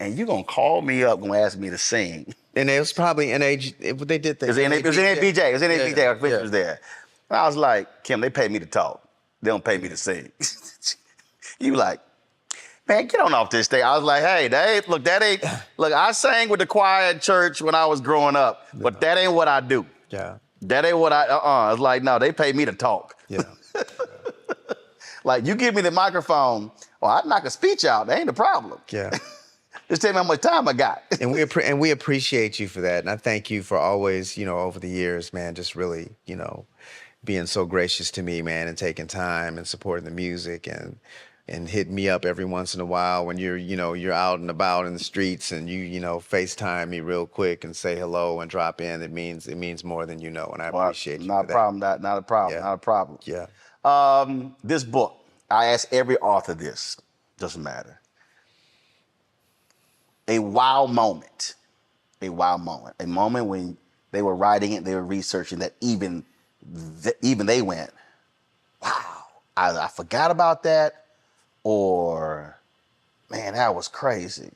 you gonna call me up, gonna ask me to sing. And it was probably they did that. It was NABJ. It was NABJ. Our was there. And I was like, Kim, they pay me to talk. They don't pay me to sing. You like, man, get on off this thing. I was like, hey, look, I sang with the choir at church when I was growing up, but that ain't what I do. Yeah. That ain't what I was like, no, they pay me to talk. Yeah. Like, you give me the microphone, I'd knock a speech out. That ain't a problem. Yeah. Just tell me how much time I got. And we appreciate you for that. And I thank you for always, over the years, man, just really, being so gracious to me, man, and taking time and supporting the music and hitting me up every once in a while when you're out and about in the streets and you FaceTime me real quick and say hello and drop in. It means more than and I appreciate you. Not a problem. Not a problem. Yeah. Not a problem. Yeah. This book, I ask every author this. Doesn't matter. A wow moment. A wow moment. A moment when they were writing it, they were researching that even they went, wow, I forgot about that, or man, that was crazy.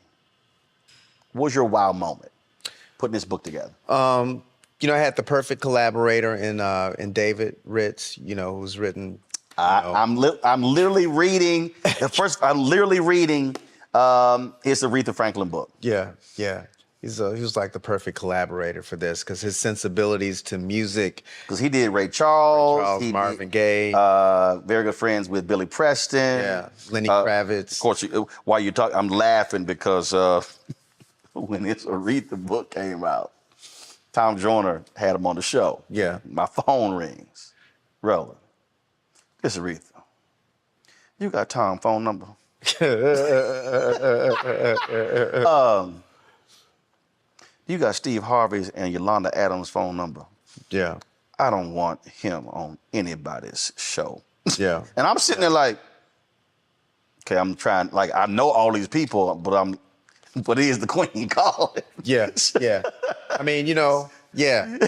What was your wow moment putting this book together? I had the perfect collaborator in David Ritz, who's written. I'm literally reading the first. I'm literally reading his Aretha Franklin book. Yeah. He was like the perfect collaborator for this because his sensibilities to music. Because he did Ray Charles, Marvin Gaye. Very good friends with Billy Preston. Yeah, Lenny Kravitz. Of course, while you're talking, I'm laughing because when his Aretha book came out, Tom Joyner had him on the show. Yeah. My phone rings. Roland, it's Aretha. You got Tom's phone number? You got Steve Harvey's and Yolanda Adams' phone number. Yeah. I don't want him on anybody's show. Yeah. And I'm sitting there like, okay, I'm trying, like, I know all these people, but he is the queen calling. Yeah. I mean, yeah.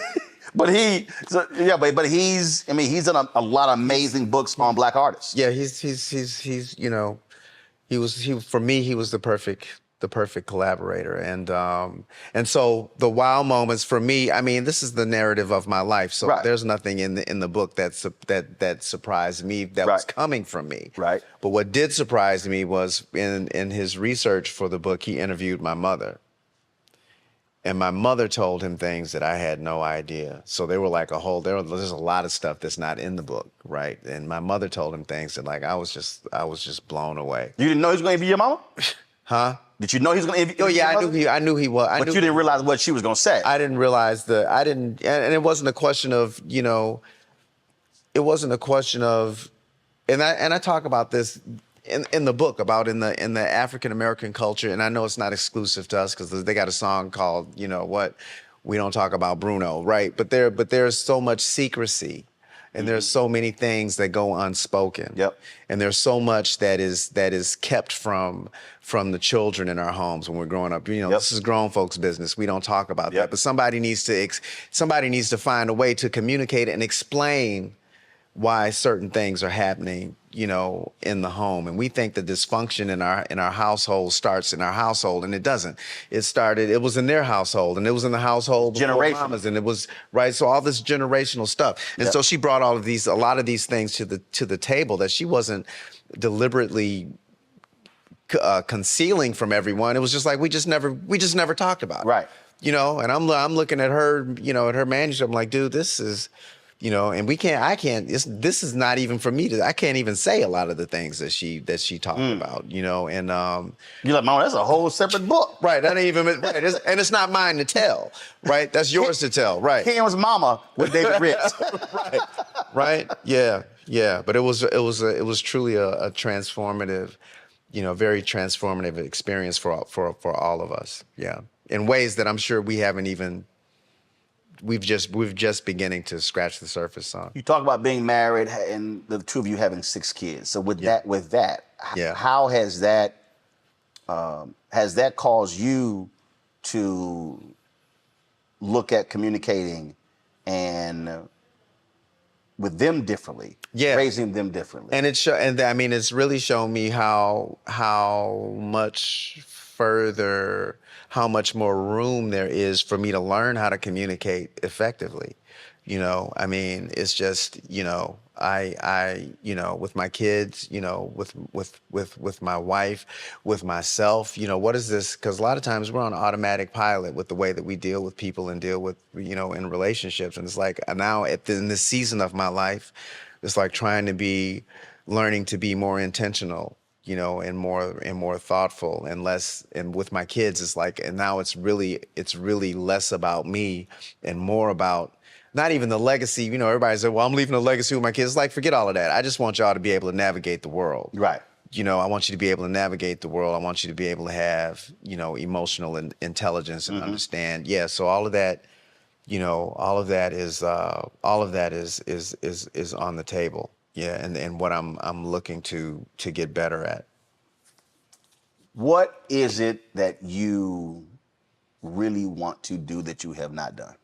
But he's, I mean, he's done a lot of amazing books on Black artists. Yeah, he's you know, for me he was the perfect collaborator, and so the wow moments for me, I mean, this is the narrative of my life, so Right. there's nothing in the book that surprised me that was Right. coming from me. Right. But what did surprise me was in his research for the book, he interviewed my mother. And my mother told him things that I had no idea. So they were like there's a lot of stuff that's not in the book, right? And my mother told him things that, like, I was just blown away. You didn't know he was going to be your mama? Huh? Did you know he was going to be? Oh yeah, I knew he was. But you didn't realize what she was going to say. I didn't realize and it wasn't a question of, you know, it wasn't a question of, and I talk about this in the book about in the African American culture, and I know it's not exclusive to us because they got a song called, you know what, we don't talk about Bruno, right? But there's so much secrecy, and there's so many things that go unspoken. Yep. And there's so much that is kept from the children in our homes when we're growing up. You know, Yep. this is grown folks' business. We don't talk about Yep. that. But somebody needs to find a way to communicate and explain why certain things are happening, you know, in the home. And we think the dysfunction in our household starts in our household, and it doesn't. It was in their household, and it was in the household before Generational. mama's, and it was, right? So all this generational stuff. And Yep. so she brought a lot of these things to the table that she wasn't deliberately concealing from everyone. It was just like we just never talked about it. Right. You know, and I'm looking at her, you know, at her manuscript. I'm like, dude, this is, you know, and this is not even for me I can't even say a lot of the things that she talked about, you know, and You're like, Mama, that's a whole separate book. right, that ain't even right, and it's not mine to tell, right? That's yours to tell, right? Kim's mama with David Ritz. Right, yeah, but it was truly a transformative, you know, very transformative experience for all of us, yeah, in ways that I'm sure we've just beginning to scratch the surface on. You talk about being married and the two of you having 6 kids. So with that, Yeah. how has that caused you to look at communicating and with them differently, Yeah. raising them differently? And it's really shown me how much more room there is for me to learn how to communicate effectively. You know, I mean, it's just, you know, I you know, with my kids, you know, with my wife, with myself, you know, what is this? Because a lot of times we're on automatic pilot with the way that we deal with people and deal with, you know, in relationships. And it's like now in this season of my life, it's like learning to be more intentional, you know, and more thoughtful and less. And with my kids, it's like, and now it's really less about me and more about not even the legacy. You know, everybody said, well, I'm leaving a legacy with my kids. It's like, forget all of that. I just want y'all to be able to navigate the world. Right. You know, I want you to be able to navigate the world. I want you to be able to have, you know, emotional intelligence and understand. Yeah. So all of that, you know, all of that is on the table. Yeah. And what I'm looking to get better at. What is it that you really want to do that you have not done?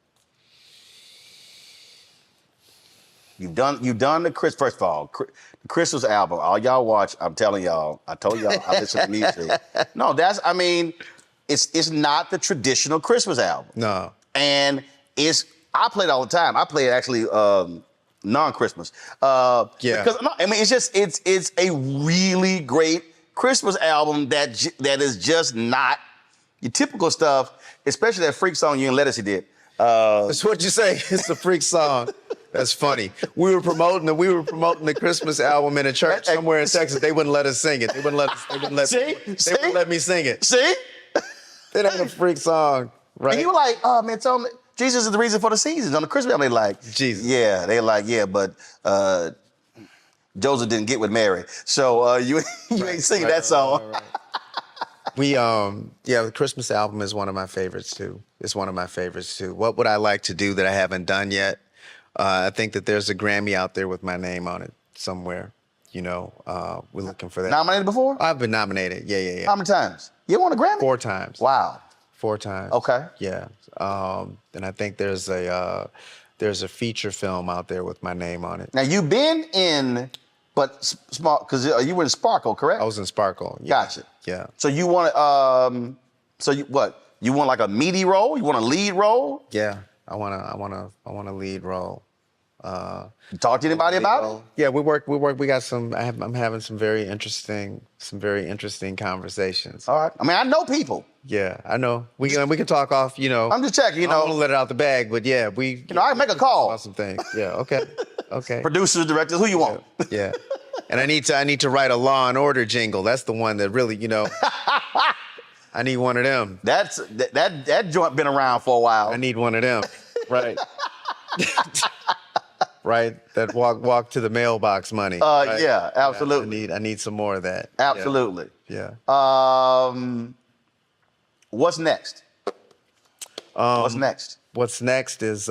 You've done the Chris. First of all, the Christmas album. All y'all watch. I'm telling y'all. I told y'all I listen to music. No, it's not the traditional Christmas album. No. And I play it all the time. I play it actually non-Christmas. Yeah. Because no, I mean, it's a really great Christmas album that is just not your typical stuff, especially that freak song you and Lettuce did. That's what you say. It's a freak song. That's funny. We were promoting the Christmas album in a church somewhere in Texas. They wouldn't let us sing it. They wouldn't let me sing it. See? It ain't a freak song, right? And you were like, oh man, tell me, Jesus is the reason for the seasons. On the Christmas album, they like, Jesus. Yeah, they like, yeah, but Joseph didn't get with Mary. So you ain't singing that song. Right. The Christmas album is one of my favorites too. It's one of my favorites too. What would I like to do that I haven't done yet? I think that there's a Grammy out there with my name on it somewhere. You know, we're looking for that. Nominated before? I've been nominated. Yeah. How many times? You won a Grammy? 4 times. Wow. 4 times. Okay. Yeah. And I think there's there's a feature film out there with my name on it. Now you've been in, but small, because you were in Sparkle, correct? I was in Sparkle. Yeah. Gotcha. Yeah. So you want so you what? You want like a meaty role? You want a lead role? Yeah. I want a lead role. You talk to anybody about it? Yeah, we work. We got some. I'm having some very interesting conversations. All right. I mean, I know people. Yeah, I know. We can talk off. I'm just checking. I don't want to let it out the bag, but yeah, we. I can make a call about some things. Yeah. Okay. Okay. Producers, directors, who you want? Yeah. And I need to write a Law and Order jingle. That's the one that really, I need one of them. That joint been around for a while. I need one of them. Right. Right. That walk to the mailbox money. Right? Yeah, absolutely. I need some more of that. Absolutely. Yeah. What's next? What's next? What's next is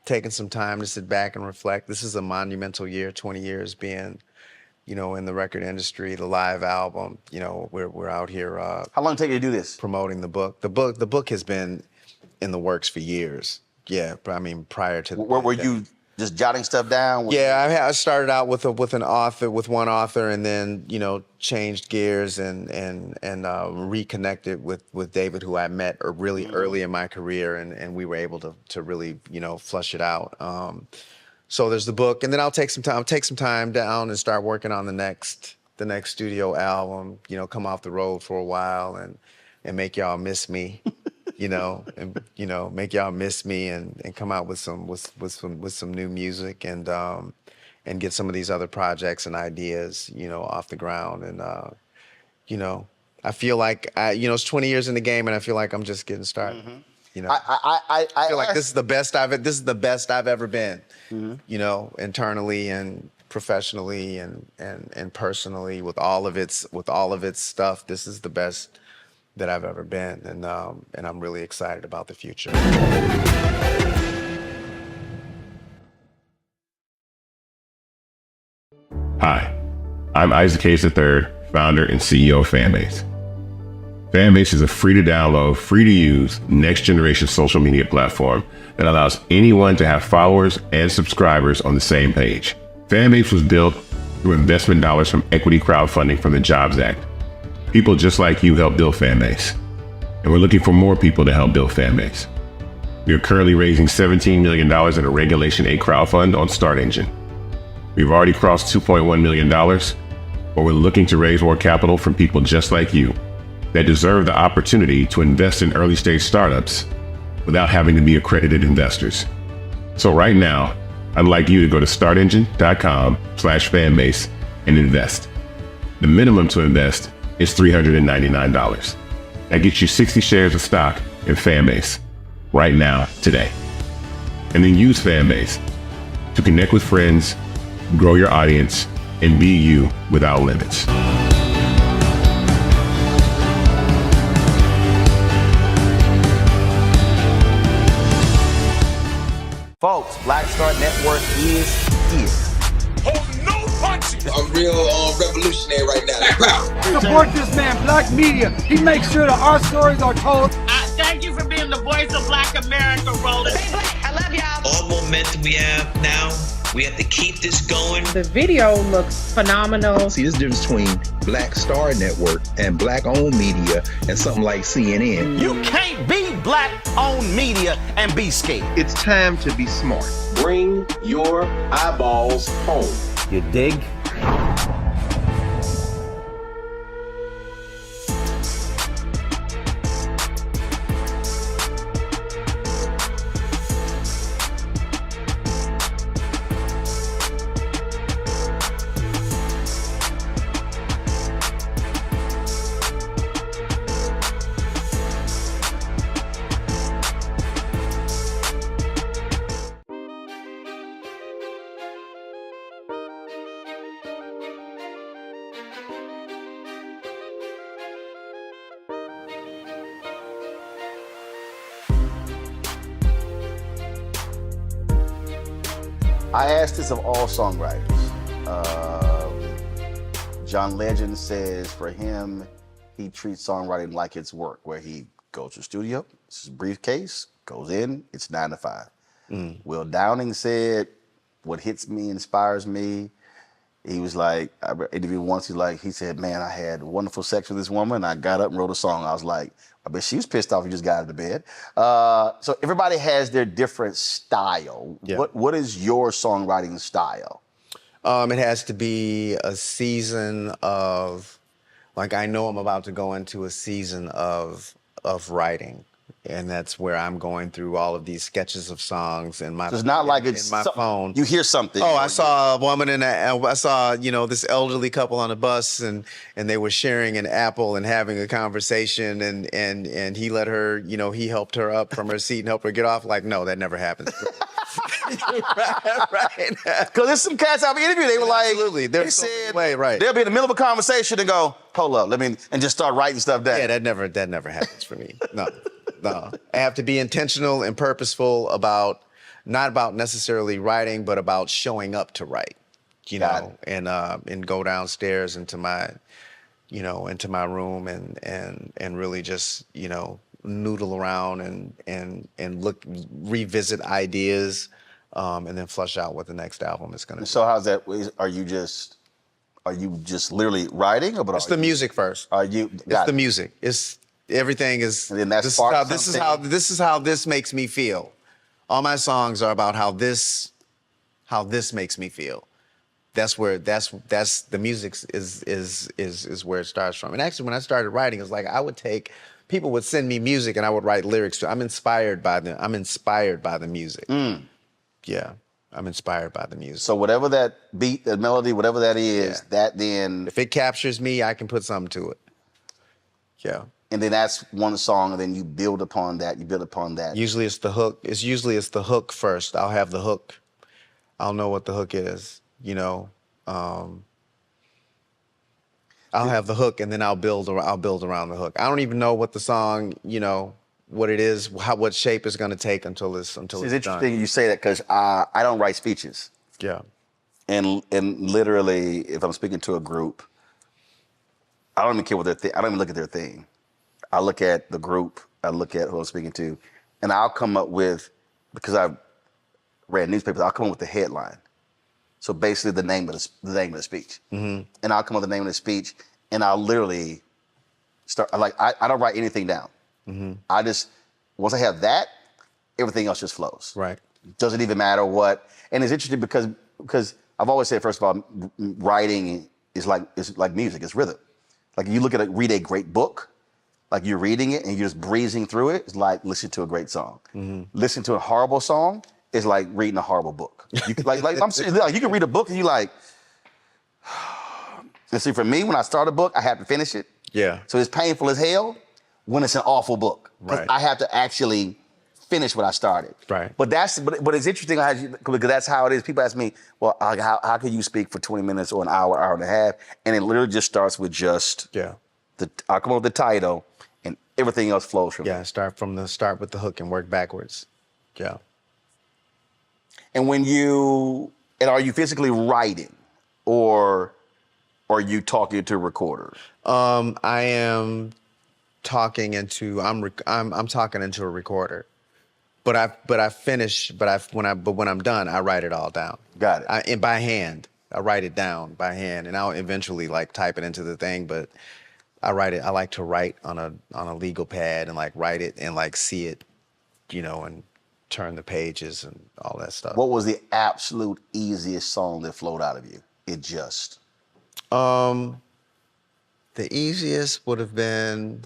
taking some time to sit back and reflect. This is a monumental year, 20 years being, in the record industry, the live album. We're out here. How long did it take you to do this? Promoting the book. The book has been in the works for years. Yeah, but I mean, prior to were you just jotting stuff down? Yeah, I started out with one author, and then changed gears and reconnected with David, who I met really early in my career, and we were able to really flush it out. So there's the book, and then I'll take some time down and start working on the next studio album. Come off the road for a while and make y'all miss me. Make y'all miss me and come out with some new music and get some of these other projects and ideas, off the ground. And, I feel like, it's 20 years in the game and I feel like I'm just getting started. Mm-hmm. I feel like this is the best I've ever been, internally and professionally and personally with all of its stuff. This is the best that I've ever been, and I'm really excited about the future. Hi, I'm Isaac Hayes III, founder and CEO of Fanbase. Fanbase is a free-to-download, free-to-use, next-generation social media platform that allows anyone to have followers and subscribers on the same page. Fanbase was built through investment dollars from equity crowdfunding from the Jobs Act. People just like you help build Fanbase, and we're looking for more people to help build Fanbase. We are currently raising $17 million in a Regulation A crowdfund on StartEngine. We've already crossed $2.1 million, but we're looking to raise more capital from people just like you that deserve the opportunity to invest in early-stage startups without having to be accredited investors. So right now, I'd like you to go to startengine.com/fanbase and invest. The minimum to invest is $399. That gets you 60 shares of stock in Fanbase right now, today. And then use Fanbase to connect with friends, grow your audience, and be you without limits. Folks, Black Star Network is here. I'm real revolutionary right now. Support this man, Black Media. He makes sure that our stories are told. Thank you for being the voice of Black America, Roland. I love y'all. All momentum we have now, we have to keep this going. The video looks phenomenal. See, this difference between Black Star Network and Black-owned media and something like CNN. You can't be Black-owned media and be scared. It's time to be smart. Bring your eyeballs home. You dig? I asked this of all songwriters. John Legend says for him, he treats songwriting like it's work, where he goes to the studio, it's his briefcase, goes in, it's 9 to 5. Will Downing said, what hits me inspires me. He was like, I interviewed once, he said, man, I had wonderful sex with this woman. I got up and wrote a song. I was like, I bet she was pissed off you just got out of bed. So everybody has their different style. Yeah. What is your songwriting style? It has to be a season of, like, I know I'm about to go into a season of writing. And that's where I'm going through all of these sketches of songs and my. So it's not like it's in my phone. You hear something. Oh, I saw a woman I saw, this elderly couple on a bus, and they were sharing an apple and having a conversation, and he let her, he helped her up from her seat and helped her get off. Like, no, that never happens. right. Because there's some cats I've interviewed. They were like, absolutely. They said, they'll be in the middle of a conversation and go, hold up, and just start writing stuff down. Yeah, that never happens for me. No. I have to be intentional and purposeful not about necessarily writing, but about showing up to write, and go downstairs into my room and really just, noodle around and revisit ideas, and then flush out what the next album is going to be. So how's that? Are you just literally writing? Or it's the music first. It's the music. It's everything is. And then this is how this makes me feel. All my songs are about how this makes me feel. That's where the music is where it starts from. And actually, when I started writing, it was like people would send me music and I would write lyrics to it. I'm inspired by the music. Yeah, I'm inspired by the music. So whatever that beat, that melody, whatever that is, that then. If it captures me, I can put something to it. Yeah. And then that's one song, and then you build upon that. Usually it's the hook. Usually it's the hook first. I'll have the hook. I'll know what the hook is. I'll have the hook, and then I'll build around the hook. I don't even know what the song, what it is, what shape it's going to take until it's done. It's interesting you say that because I don't write speeches. Yeah. And literally, if I'm speaking to a group, I don't even care what I don't even look at their theme. I look at the group, I look at who I'm speaking to, and I'll come up with, because I've read newspapers, I'll come up with the headline. So basically the name of the speech. Mm-hmm. And I'll come up with the name of the speech, and I'll literally start, I don't write anything down. Mm-hmm. Once I have that, everything else just flows. Right. Doesn't even matter what, and it's interesting because I've always said, first of all, writing is like music, it's rhythm. Like you read a great book, like you're reading it and you're just breezing through it. It's like listening to a great song. Mm-hmm. Listening to a horrible song is like reading a horrible book. You can, I'm serious, you can read a book and you like. And see, for me, when I start a book, I have to finish it. Yeah. So it's painful as hell when it's an awful book, because right. I have to actually finish what I started. Right. But it's interesting because that's how it is. People ask me, well, how can you speak for 20 minutes or an hour and a half? And it literally just starts with I come up with the title, and everything else flows from there. Start with the hook and work backwards. Yeah. And are you physically writing, or are you talking to a recorder? I am talking into I'm talking into a recorder. But when I'm done, I write it all down. Got it. And by hand. I write it down by hand, and I'll eventually type it into the thing. But I write it. I like to write on a legal pad and write it and see it, and turn the pages and all that stuff. What was the absolute easiest song that flowed out of you? The easiest would have been.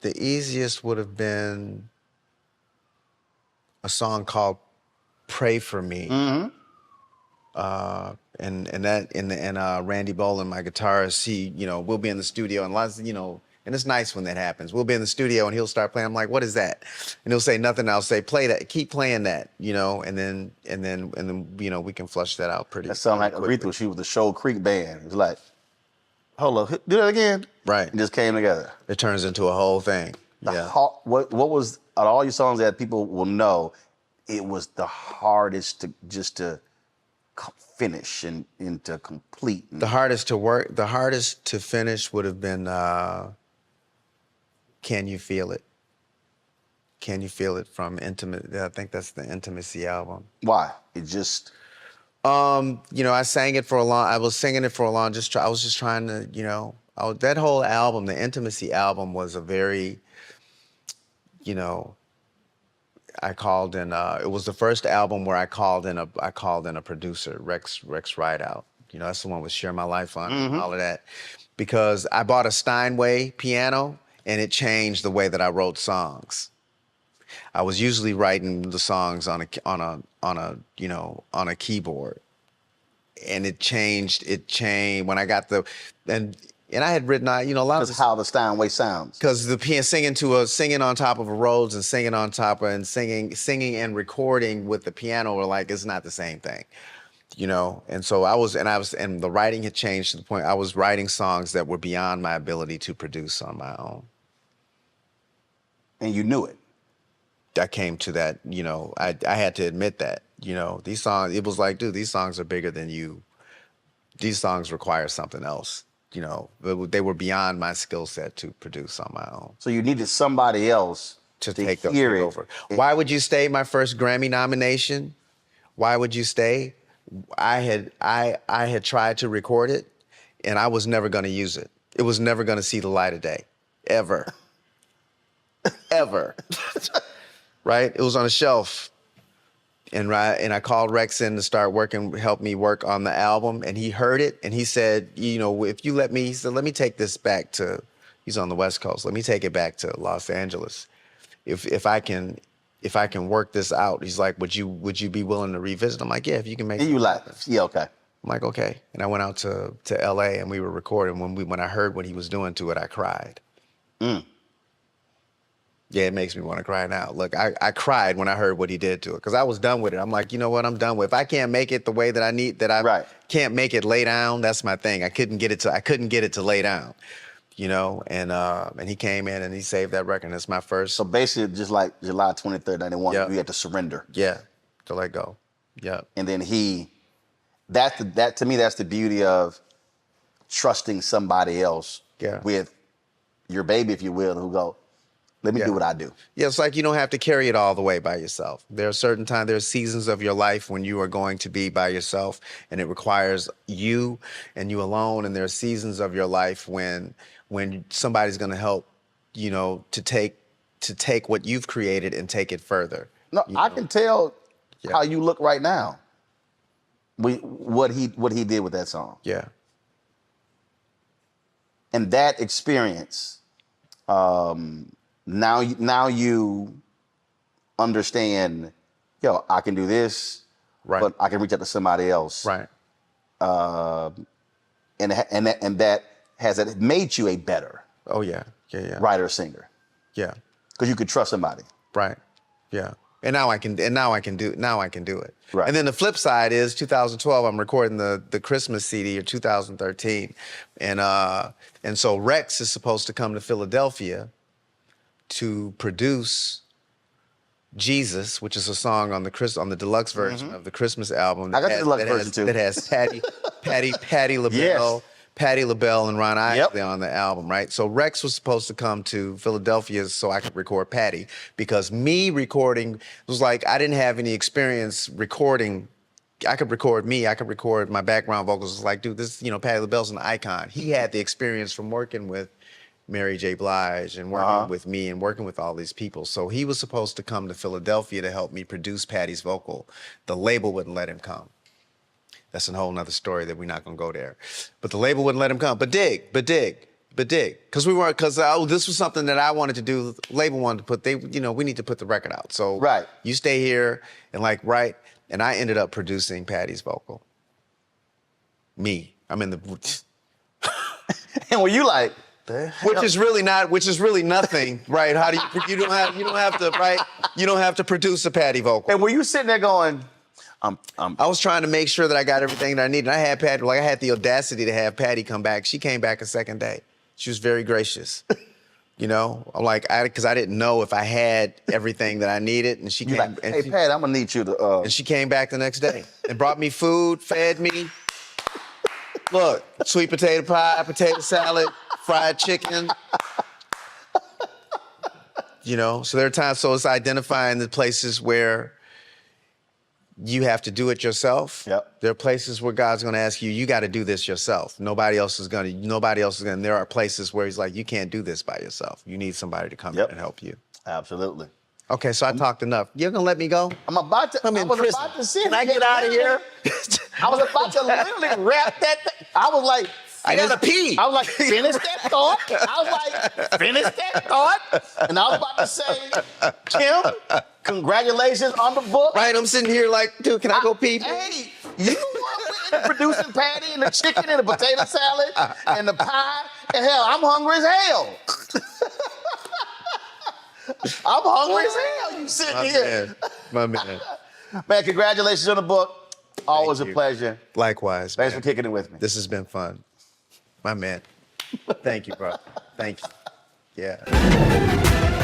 The easiest would have been a song called "Pray for Me," and Randy Bolin, my guitarist, we'll be in the studio and lots, and it's nice when that happens. We'll be in the studio and he'll start playing. I'm like, "What is that?" And he'll say nothing. I'll say, "Play that. Keep playing that," and then we can flush that out pretty. That sounds like Aretha. She was the Shoal Creek band. It was like, hold up, do that again. Right. It just came together. It turns into a whole thing. What was, out of all your songs that people will know, it was the hardest to finish and to complete? The hardest to finish would have been "Can You Feel It?" Can You Feel It from Intimate? I think that's the Intimacy album. Why? It just... You know, I sang it for a long, I was singing it for a long, I was just trying to, you know, that whole album, the Intimacy album was a very, you know, I called in, it was the first album where I called in a producer, Rex Rideout. You know, that's the one with Share My Life on and all of that. Because I bought a Steinway piano and it changed the way that I wrote songs. I was usually writing the songs on a keyboard, and it changed when I got and I had written, you know, a lot of That's how the Steinway sounds. because the piano singing on top of a Rhodes and singing on top of and singing and recording with the piano were like, it's not the same thing, you know. And so and the writing had changed to the point I was writing songs that were beyond my ability to produce on my own. And you knew it. I came to that, you know, I had to admit that, you know, these songs, it was like, dude, these songs are bigger than you. These songs require something else, you know. They were beyond my skill set to produce on my own. So you needed somebody else to take over. Why Would You Stay? My first Grammy nomination. Why Would You Stay? I had tried to record it, and I was never going to use it. It was never going to see the light of day, ever, ever. Right? It was on a shelf. And I called Rex in to help me work on the album. And he heard it and he said, you know, if you let me, he said, let me take this back to, he's on the West Coast. Let me take it back to Los Angeles. If I can work this out, he's like, would you be willing to revisit? I'm like, yeah, if you can make it. And you like, yeah, okay. I'm like, okay. And I went out to LA and we were recording. When I heard what he was doing to it, I cried. Yeah, it makes me want to cry now. Look, I cried when I heard what he did to it because I was done with it. I'm like, you know what? I'm done with it. If I can't make it the way that I need, can't make it lay down, that's my thing. I couldn't get it to lay down, you know? And he came in and he saved that record. It's my first. So basically, just like July 23rd, 91, you had to surrender. Yeah, to let go. Yeah. And then that to me, that's the beauty of trusting somebody else with your baby, if you will, who go, let me do what I do. Yeah, it's like you don't have to carry it all the way by yourself. There are certain times, there are seasons of your life when you are going to be by yourself and it requires you and you alone. And there are seasons of your life when somebody's going to help, you know, to take what you've created and take it further. No, I can tell how you look right now. What he did with that song. Yeah. And that experience, now you understand, I can do this, but I can reach out to somebody else. Right. And that has made you a better writer, singer. Yeah. Because you could trust somebody. Right. Yeah. And now I can do it. Right. And then the flip side is 2012, I'm recording the Christmas CD, or 2013. And so Rex is supposed to come to Philadelphia to produce Jesus, which is a song on the deluxe version of the Christmas album. I got the deluxe version too. That has Patti LaBelle. Yes. Patti LaBelle and Ron Isley on the album, right? So Rex was supposed to come to Philadelphia so I could record Patti, because me recording was like, I didn't have any experience recording. I could record me, I could record my background vocals. It was like, dude, this, Patti LaBelle's an icon. He had the experience from working with Mary J. Blige and working with me and working with all these people. So he was supposed to come to Philadelphia to help me produce Patti's vocal. The label wouldn't let him come. That's a whole nother story that we're not gonna go there. But the label wouldn't let him come. But dig. Because this was something that I wanted to do. Label wanted to put, we need to put the record out. So you stay here and and I ended up producing Patti's vocal. Me, I'm in the, and were you like, which is really nothing, right? How do you don't have to produce a Patti vocal. And were you sitting there going, I was trying to make sure that I got everything that I needed. I had Patti, I had the audacity to have Patti come back. She came back a second day. She was very gracious. I'm like, because I didn't know if I had everything that I needed. And she came. Like, hey, Pat, I'm gonna need you to. And she came back the next day and brought me food, fed me. Look, sweet potato pie, potato salad, fried chicken, You know, so there are times, so it's identifying the places where you have to do it yourself. Yep. There are places where God's going to ask you, you got to do this yourself. Nobody else is going to. There are places where he's like, you can't do this by yourself. You need somebody to come in and help you. Absolutely. Okay, so I talked enough. You're going to let me go? I was about to sit. Can I get out of here? I was about to literally wrap that thing. I was like, I gotta pee. I was like, finish that thought. I was like, finish that thought. And I was about to say, Kim, congratulations on the book. Right, I'm sitting here like, dude, can I go pee? Hey, you were producing patty and the chicken and the potato salad and the pie. And hell, I'm hungry as hell. I'm hungry as hell. You sitting here. My man. Man, congratulations on the book. Always a pleasure. Likewise. Thanks for kicking it with me. This has been fun. My man. Thank you, bro. Thank you. Yeah.